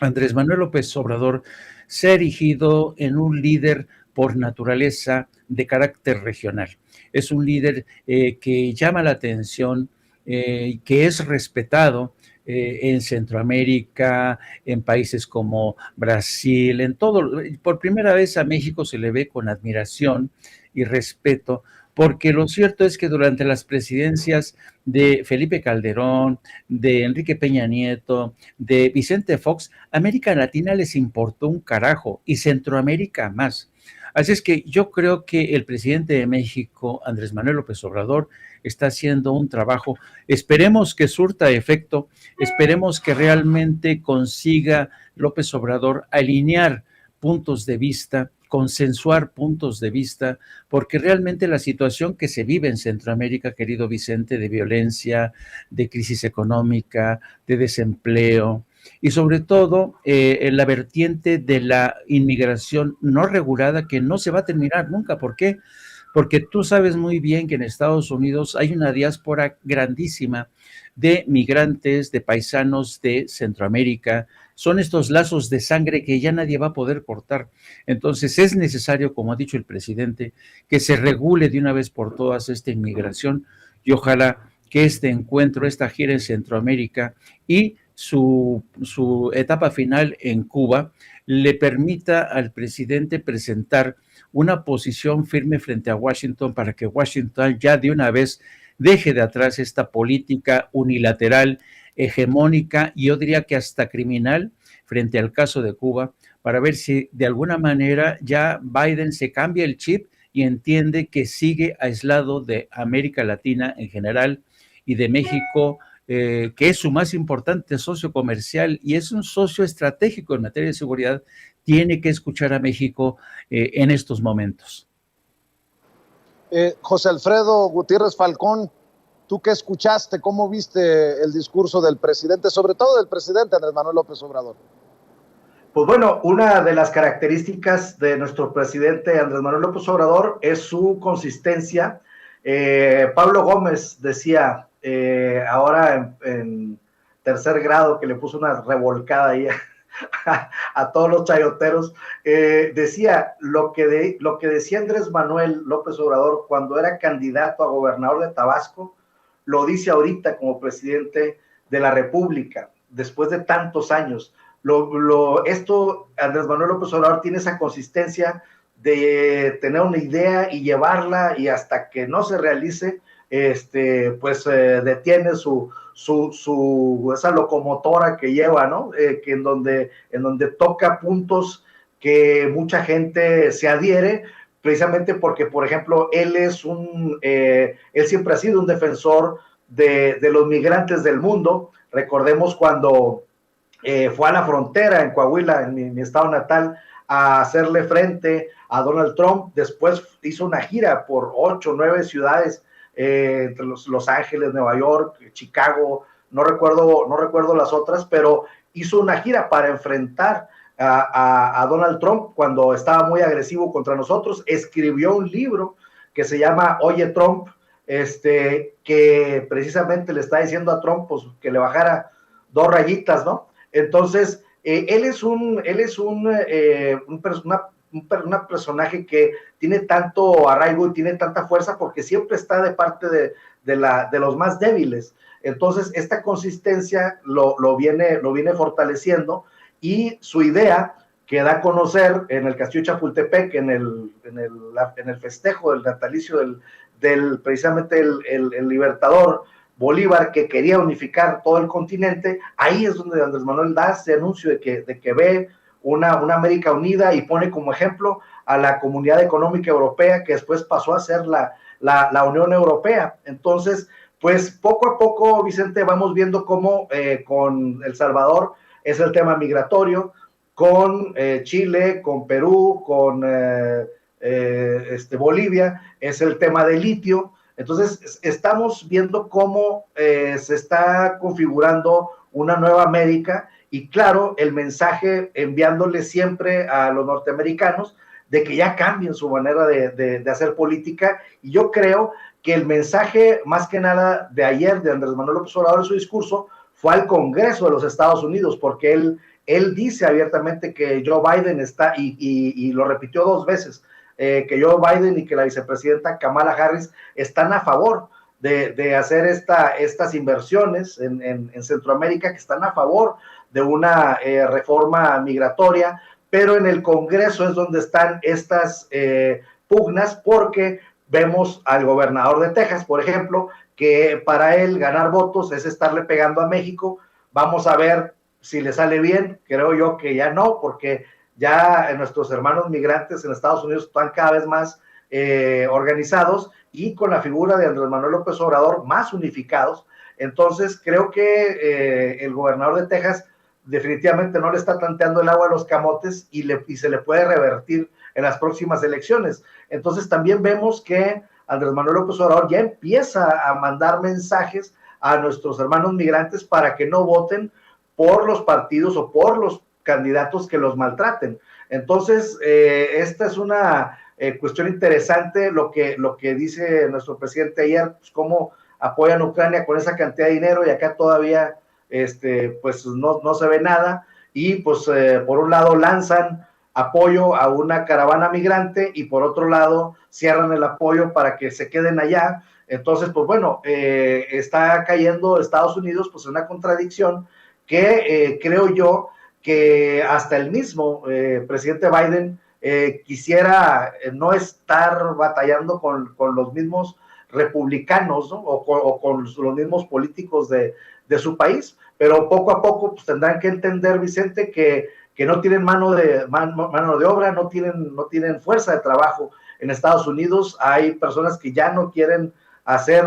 Andrés Manuel López Obrador se ha erigido en un líder por naturaleza de carácter regional. Es un líder que llama la atención, que es respetado en Centroamérica, en países como Brasil, en todo. Por primera vez a México se le ve con admiración y respeto, porque lo cierto es que durante las presidencias de Felipe Calderón, de Enrique Peña Nieto, de Vicente Fox, América Latina les importó un carajo y Centroamérica más. Así es que yo creo que el presidente de México, Andrés Manuel López Obrador, está haciendo un trabajo. Esperemos que surta efecto, esperemos que realmente consiga López Obrador alinear puntos de vista, consensuar puntos de vista, porque realmente la situación que se vive en Centroamérica, querido Vicente, de violencia, de crisis económica, de desempleo, y sobre todo en la vertiente de la inmigración no regulada, que no se va a terminar nunca. ¿Por qué? Porque tú sabes muy bien que en Estados Unidos hay una diáspora grandísima de migrantes, de paisanos de Centroamérica. Son estos lazos de sangre que ya nadie va a poder cortar. Entonces es necesario, como ha dicho el presidente, que se regule de una vez por todas esta inmigración, y ojalá que este encuentro, esta gira en Centroamérica y su etapa final en Cuba le permita al presidente presentar una posición firme frente a Washington, para que Washington ya de una vez deje de atrás esta política unilateral, hegemónica, y yo diría que hasta criminal frente al caso de Cuba, para ver si de alguna manera ya Biden se cambia el chip y entiende que sigue aislado de América Latina en general y de México, que es su más importante socio comercial y es un socio estratégico en materia de seguridad. Tiene que escuchar a México en estos momentos. José Alfredo Gutiérrez Falcón, ¿tú qué escuchaste? ¿Cómo viste el discurso del presidente, sobre todo del presidente Andrés Manuel López Obrador? Pues bueno, una de las características de nuestro presidente Andrés Manuel López Obrador es su consistencia. Pablo Gómez decía ahora en tercer grado, que le puso una revolcada ahí a todos los chayoteros, decía lo que decía Andrés Manuel López Obrador cuando era candidato a gobernador de Tabasco, lo dice ahorita como presidente de la República, después de tantos años. Andrés Manuel López Obrador tiene esa consistencia de tener una idea y llevarla, y hasta que no se realice, detiene esa locomotora que lleva, ¿no? Que en donde toca puntos que mucha gente se adhiere, precisamente porque, por ejemplo, él siempre ha sido un defensor de los migrantes del mundo. Recordemos cuando fue a la frontera en Coahuila, en mi estado natal, a hacerle frente a Donald Trump. Después hizo una gira por 8 o 9 ciudades, entre Los Ángeles, Nueva York, Chicago, no recuerdo las otras, pero hizo una gira para enfrentar a Donald Trump cuando estaba muy agresivo contra nosotros. Escribió un libro que se llama Oye Trump, que precisamente le está diciendo a Trump pues, que le bajara 2 rayitas, ¿no? Entonces, él es un personaje que tiene tanto arraigo y tiene tanta fuerza porque siempre está de parte de los más débiles. Entonces, esta consistencia lo viene fortaleciendo, y su idea que da a conocer en el Castillo Chapultepec, en el festejo del natalicio precisamente el libertador Bolívar, que quería unificar todo el continente. Ahí es donde Andrés Manuel da ese anuncio de que ve una América unida, y pone como ejemplo a la Comunidad Económica Europea, que después pasó a ser la Unión Europea. Entonces, pues poco a poco, Vicente, vamos viendo cómo con El Salvador es el tema migratorio, con Chile, con Perú, con Bolivia es el tema del litio. Entonces, estamos viendo cómo se está configurando una nueva América, y claro, el mensaje enviándole siempre a los norteamericanos de que ya cambien su manera de hacer política. Y yo creo que el mensaje, más que nada, de ayer de Andrés Manuel López Obrador en su discurso fue al Congreso de los Estados Unidos, porque él dice abiertamente que Joe Biden está, y lo repitió 2 veces, que Joe Biden y que la vicepresidenta Kamala Harris están a favor de hacer estas inversiones en Centroamérica, que están a favor de una reforma migratoria, pero en el Congreso es donde están estas pugnas, porque vemos al gobernador de Texas, por ejemplo, que para él ganar votos es estarle pegando a México. Vamos a ver si le sale bien. Creo yo que ya no, porque ya nuestros hermanos migrantes en Estados Unidos están cada vez más organizados, y con la figura de Andrés Manuel López Obrador más unificados. Entonces creo que el gobernador de Texas definitivamente no le está tanteando el agua a los camotes, y se le puede revertir en las próximas elecciones. Entonces también vemos que Andrés Manuel López Obrador ya empieza a mandar mensajes a nuestros hermanos migrantes para que no voten por los partidos o por los candidatos que los maltraten. Entonces, esta es una cuestión interesante, lo que dice nuestro presidente ayer, pues cómo apoyan a Ucrania con esa cantidad de dinero, y acá todavía pues no se ve nada. Y pues por un lado lanzan apoyo a una caravana migrante, y por otro lado cierran el apoyo para que se queden allá. Entonces, pues bueno, está cayendo Estados Unidos pues en una contradicción que creo yo que hasta el mismo presidente Biden quisiera no estar batallando con los mismos republicanos, ¿no? o con los mismos políticos de su país, pero poco a poco pues tendrán que entender, Vicente, que no tienen mano de obra, no tienen fuerza de trabajo en Estados Unidos. Hay personas que ya no quieren hacer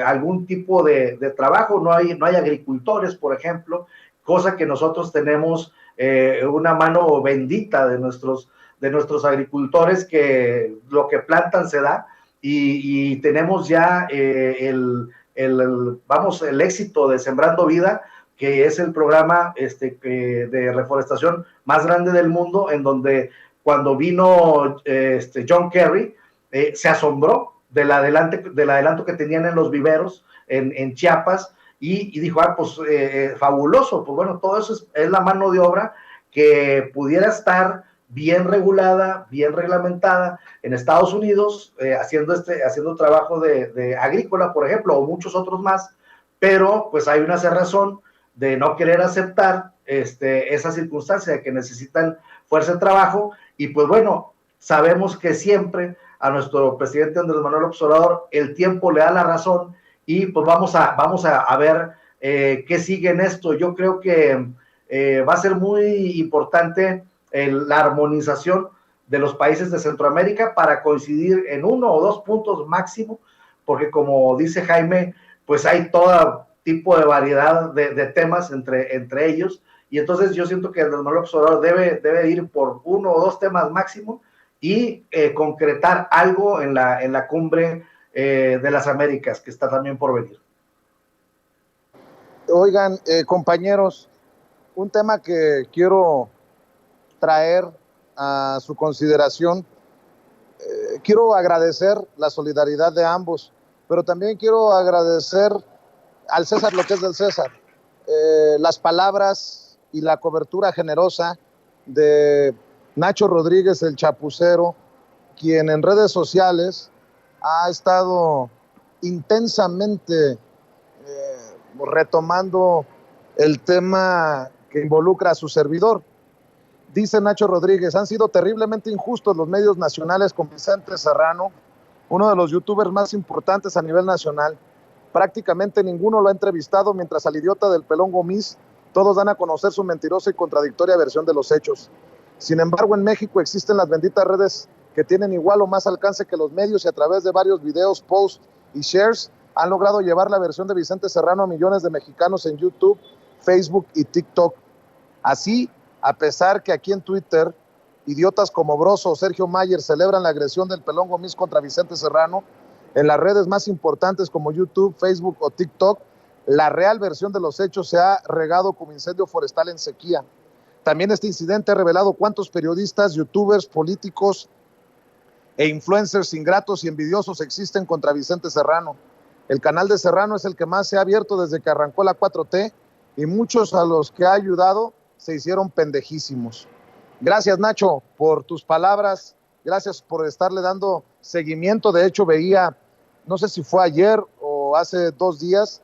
algún tipo de trabajo, no hay agricultores, por ejemplo, cosa que nosotros tenemos una mano bendita de nuestros agricultores, que lo que plantan se da, y tenemos ya el éxito de Sembrando Vida, que es el programa de reforestación más grande del mundo, en donde cuando vino John Kerry se asombró del adelanto que tenían en los viveros en Chiapas, y dijo, pues fabuloso, pues bueno, todo eso es la mano de obra que pudiera estar bien regulada, bien reglamentada en Estados Unidos, haciendo trabajo de agrícola, por ejemplo, o muchos otros más, pero pues hay una cerrazón de no querer aceptar esa circunstancia de que necesitan fuerza de trabajo. Y pues bueno, sabemos que siempre a nuestro presidente Andrés Manuel López Obrador el tiempo le da la razón, y pues vamos a ver qué sigue en esto. Yo creo que va a ser muy importante la armonización de los países de Centroamérica para coincidir en 1 o 2 puntos máximo, porque como dice Jaime, pues hay todo tipo de variedad de temas entre ellos, y entonces yo siento que Andrés Manuel López Obrador debe ir por 1 o 2 temas máximo, y concretar algo en la cumbre de las Américas, que está también por venir. Oigan, compañeros, un tema que quiero traer a su consideración. Quiero agradecer la solidaridad de ambos, pero también quiero agradecer al César lo que es del César, las palabras y la cobertura generosa de Nacho Rodríguez, el Chapucero, quien en redes sociales ha estado intensamente retomando el tema que involucra a su servidor. Dice Nacho Rodríguez, han sido terriblemente injustos los medios nacionales con Vicente Serrano, uno de los youtubers más importantes a nivel nacional. Prácticamente ninguno lo ha entrevistado, mientras al idiota del pelón Gomis todos dan a conocer su mentirosa y contradictoria versión de los hechos. Sin embargo, en México existen las benditas redes que tienen igual o más alcance que los medios y a través de varios videos, posts y shares han logrado llevar la versión de Vicente Serrano a millones de mexicanos en YouTube, Facebook y TikTok. Así, a pesar que aquí en Twitter, idiotas como Broso o Sergio Mayer celebran la agresión del pelón Gomis contra Vicente Serrano, en las redes más importantes como YouTube, Facebook o TikTok, la real versión de los hechos se ha regado como incendio forestal en sequía. También este incidente ha revelado cuántos periodistas, youtubers, políticos e influencers ingratos y envidiosos existen contra Vicente Serrano. El canal de Serrano es el que más se ha abierto desde que arrancó la 4T y muchos a los que ha ayudado se hicieron pendejísimos. Gracias, Nacho, por tus palabras. Gracias por estarle dando seguimiento. De hecho, veía, no sé si fue ayer o hace 2 días,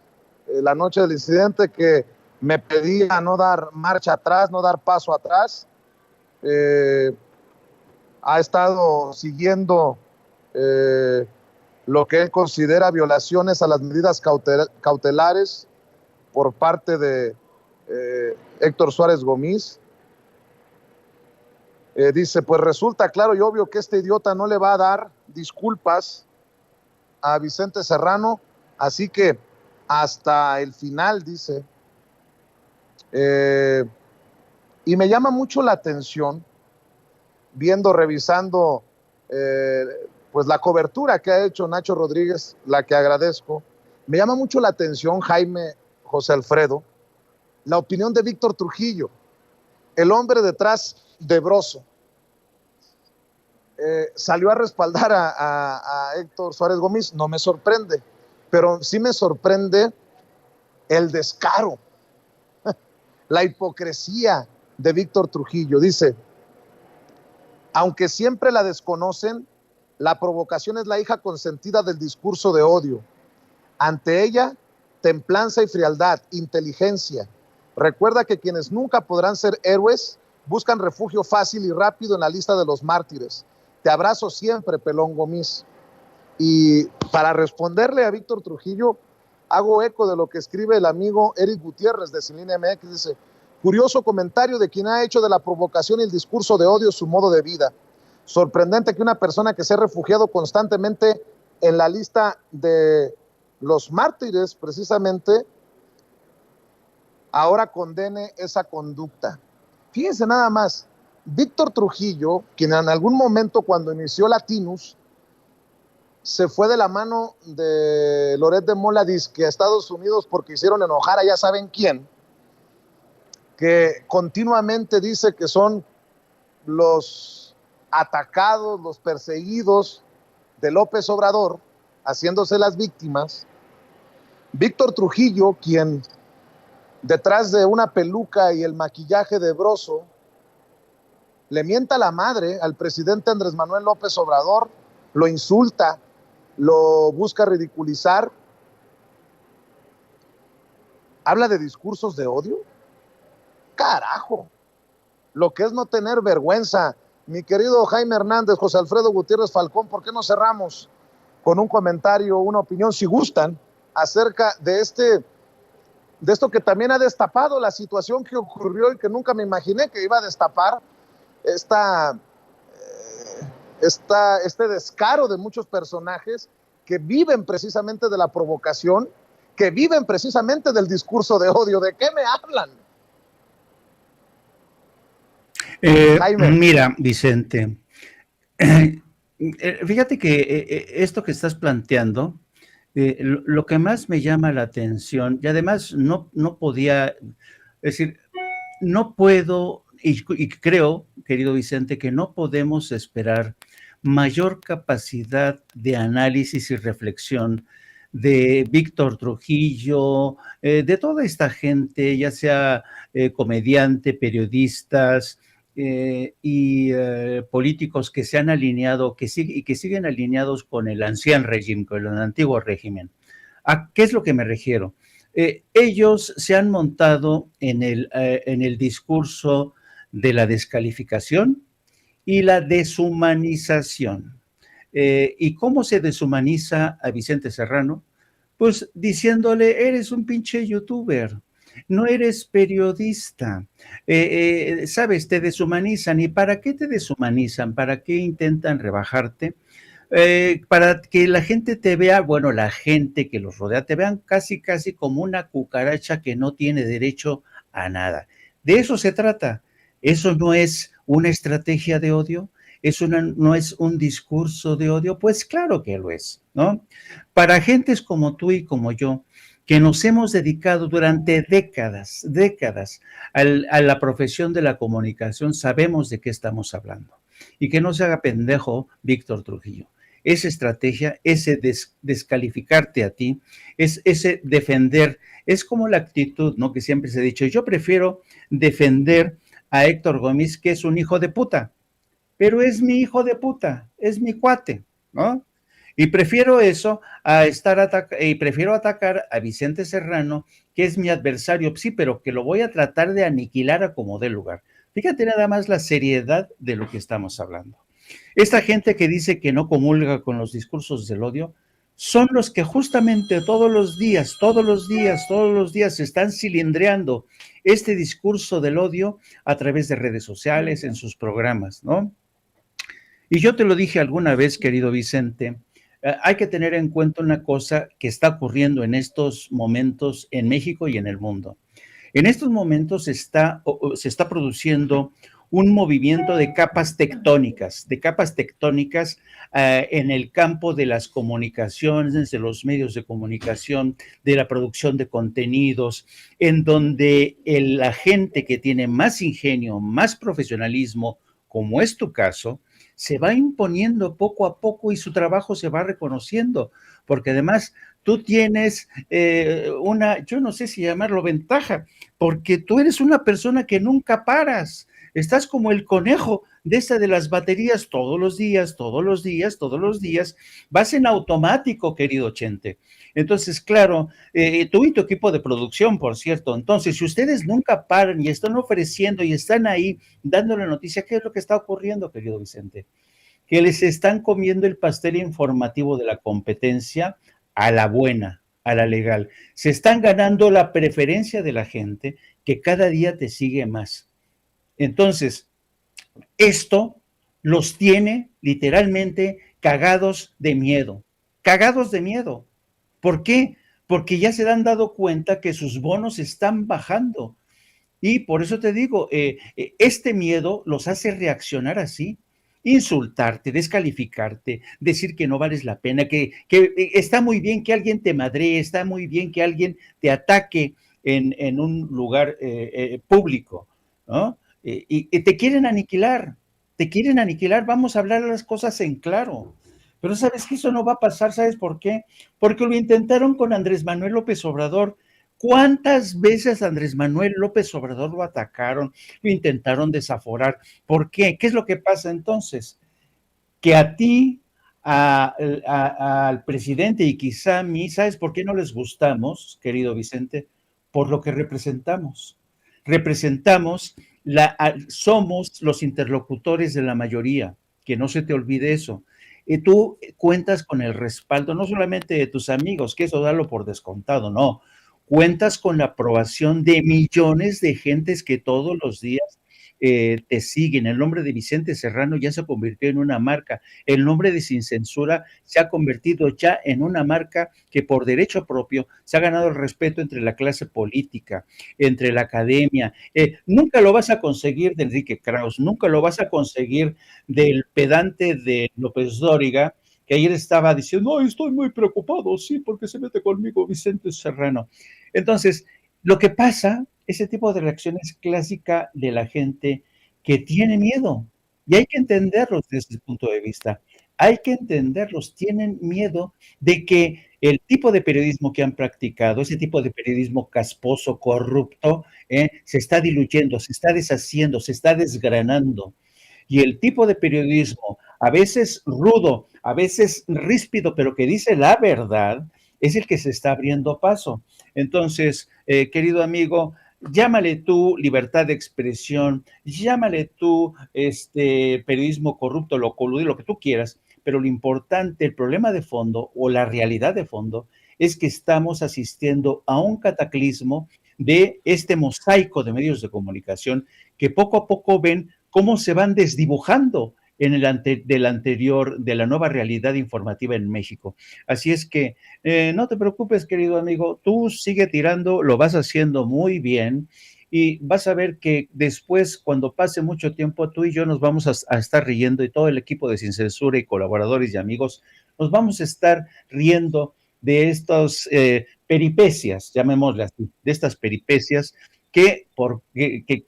la noche del incidente, que me pedía no dar marcha atrás, no dar paso atrás. Ha estado siguiendo lo que él considera violaciones a las medidas cautelares por parte de Héctor Suárez Gomis. Dice, pues resulta claro y obvio que este idiota no le va a dar disculpas a Vicente Serrano, así que hasta el final, dice. Y me llama mucho la atención, revisando pues la cobertura que ha hecho Nacho Rodríguez, la que agradezco. Me llama mucho la atención, Jaime, José Alfredo, la opinión de Víctor Trujillo, el hombre detrás de Broso. Salió a respaldar a Héctor Suárez Gomis. No me sorprende, pero sí me sorprende el descaro, la hipocresía de Víctor Trujillo. Dice, aunque siempre la desconocen, la provocación es la hija consentida del discurso de odio. Ante ella, templanza y frialdad, inteligencia. Recuerda que quienes nunca podrán ser héroes buscan refugio fácil y rápido en la lista de los mártires. Te abrazo siempre, pelón Gomis. Y para responderle a Víctor Trujillo, hago eco de lo que escribe el amigo Eric Gutiérrez de Cilín MX. Dice, curioso comentario de quien ha hecho de la provocación y el discurso de odio su modo de vida. Sorprendente que una persona que se ha refugiado constantemente en la lista de los mártires, precisamente, ahora condene esa conducta. Fíjense nada más, Víctor Trujillo, quien en algún momento cuando inició Latinus, se fue de la mano de Loret de Mola, dizque a Estados Unidos porque hicieron enojar a ya saben quién, que continuamente dice que son los atacados, los perseguidos de López Obrador, haciéndose las víctimas. Víctor Trujillo, quien detrás de una peluca y el maquillaje de Broso, le mienta la madre al presidente Andrés Manuel López Obrador, lo insulta, lo busca ridiculizar, habla de discursos de odio. Carajo, lo que es no tener vergüenza. Mi querido Jaime Hernández, José Alfredo Gutiérrez Falcón, ¿por qué no cerramos con un comentario, una opinión, si gustan, acerca de esto que también ha destapado la situación que ocurrió y que nunca me imaginé que iba a destapar este descaro de muchos personajes que viven precisamente de la provocación, que viven precisamente del discurso de odio? ¿De qué me hablan? Mira, Vicente, fíjate que esto que estás planteando, lo que más me llama la atención, y además no podía, es decir, no puedo, y creo, querido Vicente, que no podemos esperar mayor capacidad de análisis y reflexión de Víctor Trujillo, de toda esta gente, ya sea comediante, periodistas, políticos que se han alineado y que siguen alineados con el ancien régimen, con el antiguo régimen. ¿A qué es lo que me refiero? Ellos se han montado en el discurso de la descalificación y la deshumanización. ¿Y cómo se deshumaniza a Vicente Serrano? Pues diciéndole, eres un pinche youtuber, no eres periodista, sabes, te deshumanizan. ¿Y para qué te deshumanizan? ¿Para qué intentan rebajarte? Para que la gente te vea, bueno, la gente que los rodea, te vean casi, casi como una cucaracha que no tiene derecho a nada. De eso se trata. Eso no es una estrategia de odio, eso no es un discurso de odio, pues claro que lo es, ¿no? Para gentes como tú y como yo, que nos hemos dedicado durante décadas a la profesión de la comunicación, sabemos de qué estamos hablando. Y que no se haga pendejo Víctor Trujillo. Esa estrategia, ese descalificarte a ti, es ese defender, es como la actitud, ¿no? Que siempre se ha dicho, yo prefiero defender a Héctor Gómez, que es un hijo de puta, pero es mi hijo de puta, es mi cuate, ¿no? Y prefiero eso y prefiero atacar a Vicente Serrano, que es mi adversario, sí, pero que lo voy a tratar de aniquilar a como dé lugar. Fíjate nada más la seriedad de lo que estamos hablando. Esta gente que dice que no comulga con los discursos del odio, son los que justamente todos los días están cilindreando este discurso del odio a través de redes sociales, en sus programas, ¿no? Y yo te lo dije alguna vez, querido Vicente, hay que tener en cuenta una cosa que está ocurriendo en estos momentos en México y en el mundo. En estos momentos se está produciendo un movimiento de capas tectónicas en el campo de las comunicaciones, de los medios de comunicación, de la producción de contenidos, en donde la gente que tiene más ingenio, más profesionalismo, como es tu caso, se va imponiendo poco a poco y su trabajo se va reconociendo, porque además tú tienes yo no sé si llamarlo ventaja, porque tú eres una persona que nunca paras, estás como el conejo de las baterías todos los días, vas en automático, querido Chente. Entonces, claro, tú y tu equipo de producción, por cierto, entonces, si ustedes nunca paran y están ofreciendo y están ahí dando la noticia, ¿qué es lo que está ocurriendo, querido Vicente? Que les están comiendo el pastel informativo de la competencia a la buena, a la legal. Se están ganando la preferencia de la gente que cada día te sigue más. Entonces, esto los tiene literalmente cagados de miedo. ¿Por qué? Porque ya se han dado cuenta que sus bonos están bajando. Y por eso te digo, este miedo los hace reaccionar así. Insultarte, descalificarte, decir que no vales la pena, que está muy bien que alguien te madree, está muy bien que alguien te ataque en un lugar público, ¿no? Y te quieren aniquilar, vamos a hablar las cosas en claro. Pero sabes que eso no va a pasar, ¿sabes por qué? Porque lo intentaron con Andrés Manuel López Obrador. ¿Cuántas veces Andrés Manuel López Obrador lo atacaron, lo intentaron desaforar? ¿Por qué? ¿Qué es lo que pasa entonces? Que a ti, al presidente y quizá a mí, ¿sabes por qué no les gustamos, querido Vicente? Por lo que representamos. Somos los interlocutores de la mayoría, que no se te olvide eso. Y tú cuentas con el respaldo no solamente de tus amigos, que eso dalo por descontado, no. Cuentas con la aprobación de millones de gentes que todos los días te siguen. El nombre de Vicente Serrano ya se convirtió en una marca. El nombre de Sin Censura se ha convertido ya en una marca que por derecho propio se ha ganado el respeto entre la clase política, entre la academia. Nunca lo vas a conseguir de Enrique Krauss, nunca lo vas a conseguir del pedante de López Dóriga, que ayer estaba diciendo, no, estoy muy preocupado, sí, porque se mete conmigo Vicente Serrano. Entonces, lo que pasa, ese tipo de reacción es clásica de la gente que tiene miedo, y hay que entenderlos desde ese punto de vista. hay que entenderlos, tienen miedo de que el tipo de periodismo que han practicado, ese tipo de periodismo casposo, corrupto, se está diluyendo, se está deshaciendo, se está desgranando. Y el tipo de periodismo, a veces rudo, a veces ríspido, pero que dice la verdad, es el que se está abriendo paso. Entonces, querido amigo, llámale tú libertad de expresión, llámale tú periodismo corrupto, lo coludido, lo que tú quieras, pero lo importante, el problema de fondo o la realidad de fondo es que estamos asistiendo a un cataclismo de este mosaico de medios de comunicación que poco a poco ven cómo se van desdibujando en de la nueva realidad informativa en México. Así es que no te preocupes, querido amigo, tú sigue tirando, lo vas haciendo muy bien y vas a ver que después, cuando pase mucho tiempo, tú y yo nos vamos a estar riendo y todo el equipo de Sin Censura y colaboradores y amigos, nos vamos a estar riendo de estas peripecias, llamémosle así, de estas peripecias que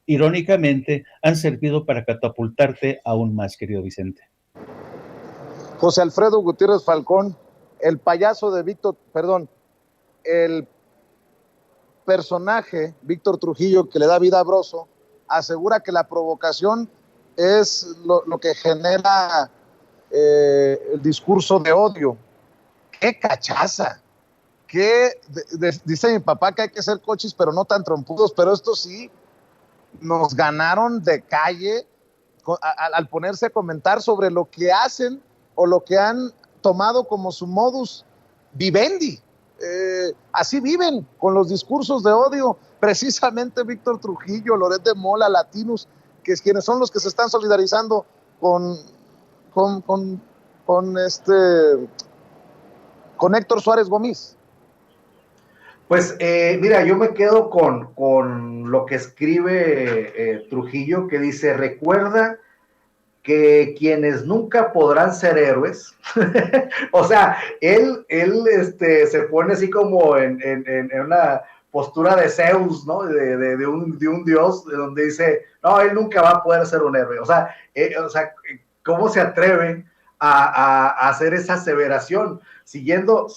irónicamente han servido para catapultarte aún más, querido Vicente. José Alfredo Gutiérrez Falcón, el payaso de el personaje Víctor Trujillo que le da vida a Broso, asegura que la provocación es lo que genera el discurso de odio. ¡Qué cachaza! Dice mi papá que hay que ser cochis, pero no tan trompudos, pero esto sí, nos ganaron de calle al ponerse a comentar sobre lo que hacen o lo que han tomado como su modus vivendi. Así viven, con los discursos de odio. Precisamente Víctor Trujillo, Loret de Mola, Latinos, que es quienes son los que se están solidarizando con Héctor Suárez Gómez. Pues mira, yo me quedo con lo que escribe Trujillo, que dice: recuerda que quienes nunca podrán ser héroes, o sea, él se pone así como en una postura de Zeus, ¿no? De un dios, de donde dice, no, él nunca va a poder ser un héroe. O sea, ¿cómo se atreven a hacer esa aseveración? Siguiendo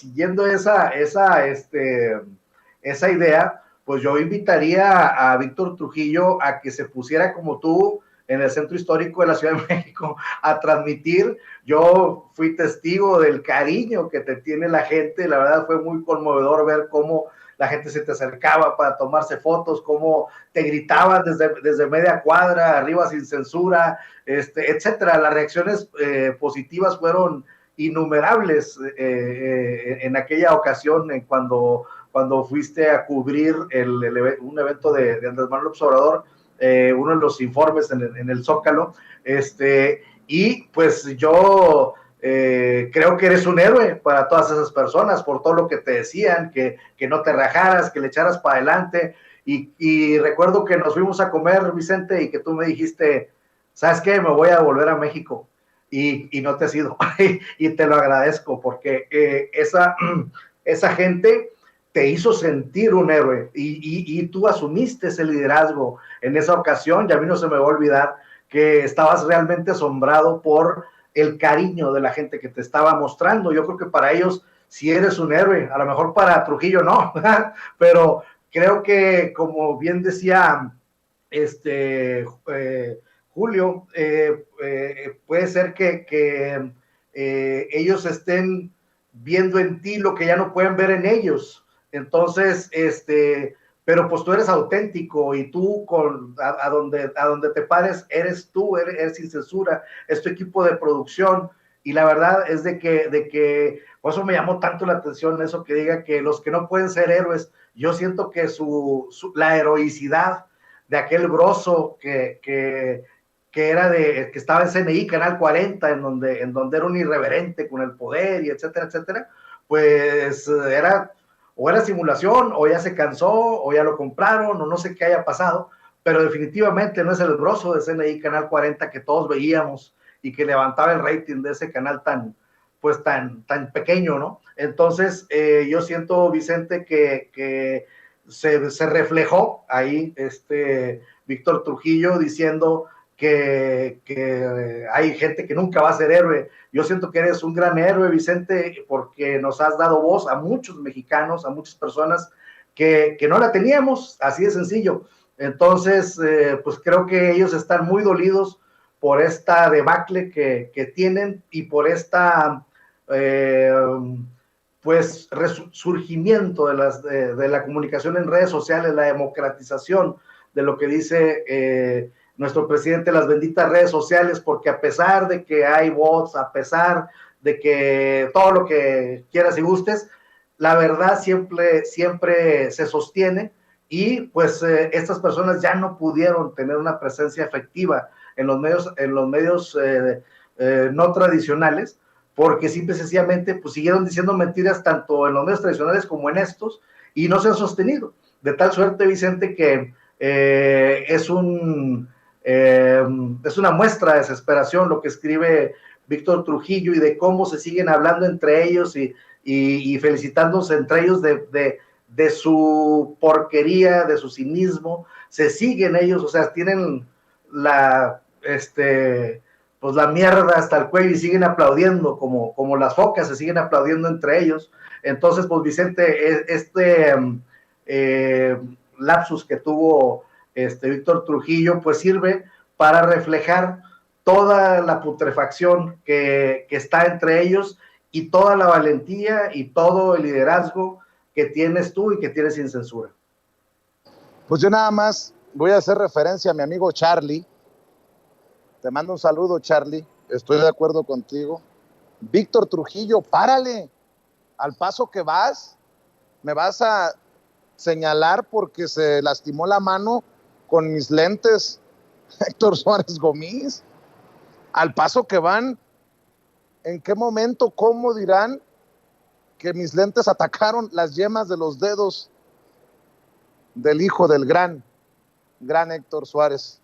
esa idea, pues yo invitaría a Víctor Trujillo a que se pusiera como tú en el centro histórico de la Ciudad de México a transmitir. Yo fui testigo del cariño que te tiene la gente, la verdad fue muy conmovedor ver cómo la gente se te acercaba para tomarse fotos, cómo te gritaban desde media cuadra, arriba Sin Censura, etcétera. Las reacciones positivas fueron innumerables en aquella ocasión, cuando fuiste a cubrir un evento de Andrés Manuel López Obrador, uno de los informes en el Zócalo, y pues yo creo que eres un héroe para todas esas personas, por todo lo que te decían, que no te rajaras, que le echaras para adelante, y recuerdo que nos fuimos a comer, Vicente, y que tú me dijiste, ¿sabes qué? Me voy a volver a México, y no te has ido, y te lo agradezco, porque esa gente te hizo sentir un héroe y tú asumiste ese liderazgo en esa ocasión, y a mí no se me va a olvidar que estabas realmente asombrado por el cariño de la gente que te estaba mostrando. Yo creo que para ellos sí eres un héroe, a lo mejor para Trujillo no, pero creo que, como bien decía Julio, puede ser que ellos estén viendo en ti lo que ya no pueden ver en ellos. Entonces, pero pues tú eres auténtico, y tú a donde te pares, eres tú, eres Sin Censura, es tu equipo de producción, y la verdad es de que por eso me llamó tanto la atención eso que diga que los que no pueden ser héroes. Yo siento que la heroicidad de aquel Broso que estaba en CNI, Canal 40, en donde era un irreverente con el poder y etcétera, etcétera, pues era simulación, o ya se cansó, o ya lo compraron, o no sé qué haya pasado, pero definitivamente no es el Broso de CNI Canal 40 que todos veíamos y que levantaba el rating de ese canal tan pequeño, ¿no? Entonces, yo siento, Vicente, que se reflejó ahí Víctor Trujillo diciendo que hay gente que nunca va a ser héroe. Yo siento que eres un gran héroe, Vicente, porque nos has dado voz a muchos mexicanos, a muchas personas que no la teníamos, así de sencillo. Entonces, pues creo que ellos están muy dolidos por esta debacle que tienen y por esta pues resurgimiento de la comunicación en redes sociales, la democratización de lo que dice nuestro presidente, las benditas redes sociales, porque a pesar de que hay bots, a pesar de que todo lo que quieras y gustes, la verdad siempre se sostiene y pues estas personas ya no pudieron tener una presencia efectiva en los medios no tradicionales, porque simple y sencillamente pues siguieron diciendo mentiras tanto en los medios tradicionales como en estos y no se han sostenido. De tal suerte, Vicente, que es una muestra de desesperación lo que escribe Víctor Trujillo y de cómo se siguen hablando entre ellos y felicitándose entre ellos de su porquería, de su cinismo. Se siguen ellos, o sea, tienen pues la mierda hasta el cuello y siguen aplaudiendo como las focas, se siguen aplaudiendo entre ellos. Entonces, pues Vicente, lapsus que tuvo Víctor Trujillo, pues sirve para reflejar toda la putrefacción que está entre ellos y toda la valentía y todo el liderazgo que tienes tú y que tienes Sin Censura. Pues yo nada más voy a hacer referencia a mi amigo Charlie. Te mando un saludo, Charlie. Estoy de acuerdo contigo. Víctor Trujillo, párale. Al paso que vas, me vas a señalar porque se lastimó la mano con mis lentes, Héctor Suárez Gómez. Al paso que van, ¿en qué momento, cómo dirán que mis lentes atacaron las yemas de los dedos del hijo del gran Héctor Suárez?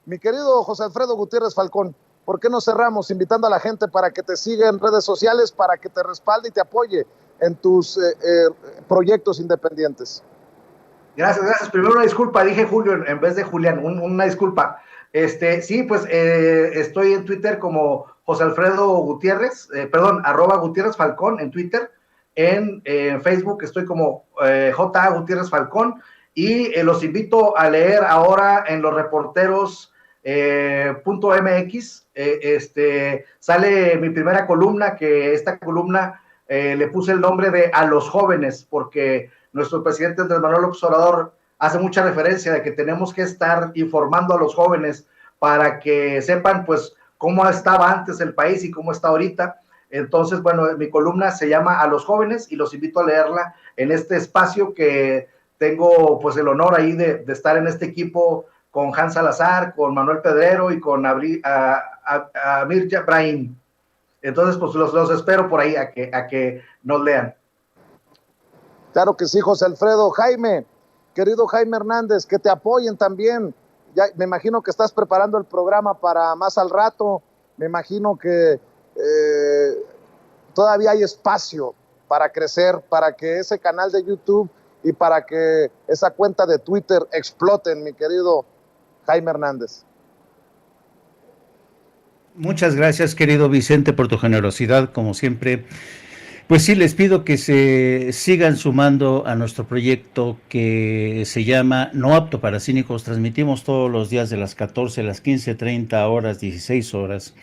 Mi querido José Alfredo Gutiérrez Falcón, ¿por qué no cerramos invitando a la gente para que te siga en redes sociales, para que te respalde y te apoye en tus proyectos independientes? Gracias. Primero una disculpa, dije Julio en vez de Julián, una disculpa. Sí, pues estoy en Twitter como José Alfredo Gutiérrez, @Gutiérrez Falcón en Twitter. En Facebook estoy como J. Gutiérrez Falcón y los invito a leer ahora en los reporteros .mx sale mi primera columna, que esta columna le puse el nombre de A los Jóvenes, porque nuestro presidente Andrés Manuel López Obrador hace mucha referencia de que tenemos que estar informando a los jóvenes para que sepan pues cómo estaba antes el país y cómo está ahorita. Entonces, bueno, mi columna se llama A los Jóvenes y los invito a leerla en este espacio que tengo pues el honor ahí de estar en este equipo con Hans Salazar, con Manuel Pedrero y con Amir Yabrahim. Entonces, pues los espero por ahí a que nos lean. Claro que sí, José Alfredo. Jaime, querido Jaime Hernández, que te apoyen también. Ya, me imagino que estás preparando el programa para más al rato. Me imagino que todavía hay espacio para crecer, para que ese canal de YouTube y para que esa cuenta de Twitter exploten, mi querido Jaime Hernández. Muchas gracias, querido Vicente, por tu generosidad, como siempre. Pues sí, les pido que se sigan sumando a nuestro proyecto que se llama No Apto para Cínicos. Transmitimos todos los días de las 14 a las 15:30 horas, 16 horas.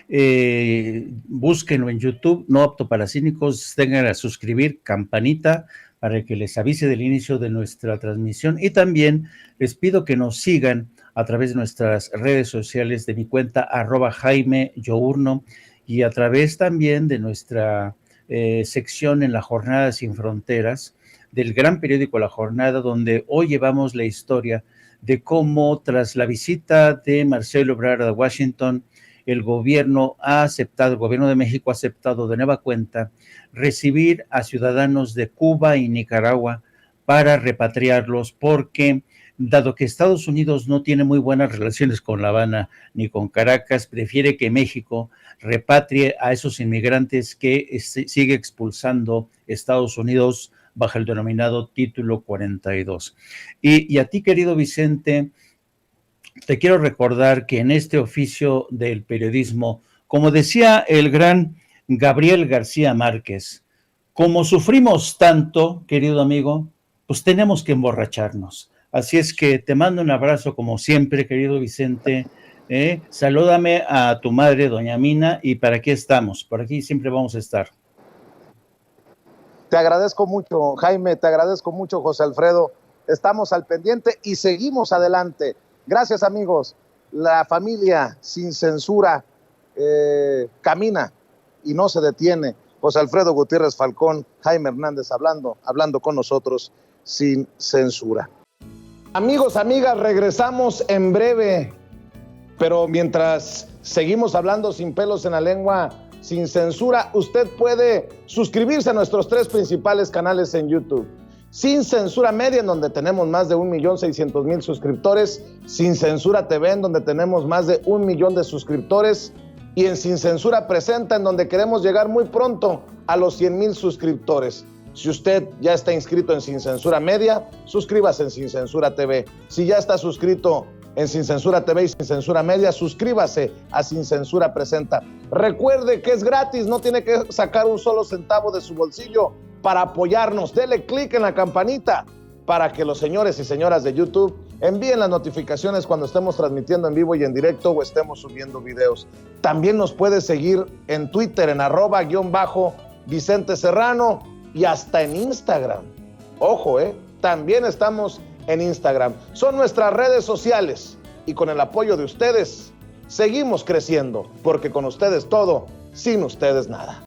Búsquenlo en YouTube, No Apto para Cínicos, tengan a suscribir, campanita, para que les avise del inicio de nuestra transmisión. Y también les pido que nos sigan a través de nuestras redes sociales, de mi cuenta @Jaime Yourno, y a través también de nuestra sección en La Jornada Sin Fronteras, del gran periódico La Jornada, donde hoy llevamos la historia de cómo tras la visita de Marcelo Ebrard a Washington, el gobierno de México ha aceptado de nueva cuenta recibir a ciudadanos de Cuba y Nicaragua para repatriarlos, porque dado que Estados Unidos no tiene muy buenas relaciones con La Habana ni con Caracas, prefiere que México repatrie a esos inmigrantes que sigue expulsando Estados Unidos bajo el denominado Título 42. Y a ti, querido Vicente, te quiero recordar que en este oficio del periodismo, como decía el gran Gabriel García Márquez, como sufrimos tanto, querido amigo, pues tenemos que emborracharnos. Así es que te mando un abrazo como siempre, querido Vicente. Salúdame a tu madre, doña Mina, y para aquí estamos, por aquí siempre vamos a estar. Te agradezco mucho, Jaime, te agradezco mucho, José Alfredo. Estamos al pendiente y seguimos adelante. Gracias, amigos. La familia sin censura camina y no se detiene. José Alfredo Gutiérrez Falcón, Jaime Hernández hablando con nosotros sin censura. Amigos, amigas, regresamos en breve, pero mientras seguimos hablando sin pelos en la lengua, sin censura, usted puede suscribirse a nuestros 3 principales canales en YouTube. Sin Censura Media, en donde tenemos más de 1,600,000 suscriptores, Sin Censura TV, en donde tenemos más de 1 millón de suscriptores, y en Sin Censura Presenta, en donde queremos llegar muy pronto a los 100,000 suscriptores. Si usted ya está inscrito en Sin Censura Media, suscríbase en Sin Censura TV. Si ya está suscrito en Sin Censura TV y Sin Censura Media, suscríbase a Sin Censura Presenta. Recuerde que es gratis, no tiene que sacar un solo centavo de su bolsillo para apoyarnos. Dele clic en la campanita para que los señores y señoras de YouTube envíen las notificaciones cuando estemos transmitiendo en vivo y en directo o estemos subiendo videos. También nos puede seguir en Twitter en @Vicente Serrano y hasta en Instagram. Ojo, también estamos en Instagram. Son nuestras redes sociales y con el apoyo de ustedes seguimos creciendo, porque con ustedes todo, sin ustedes nada.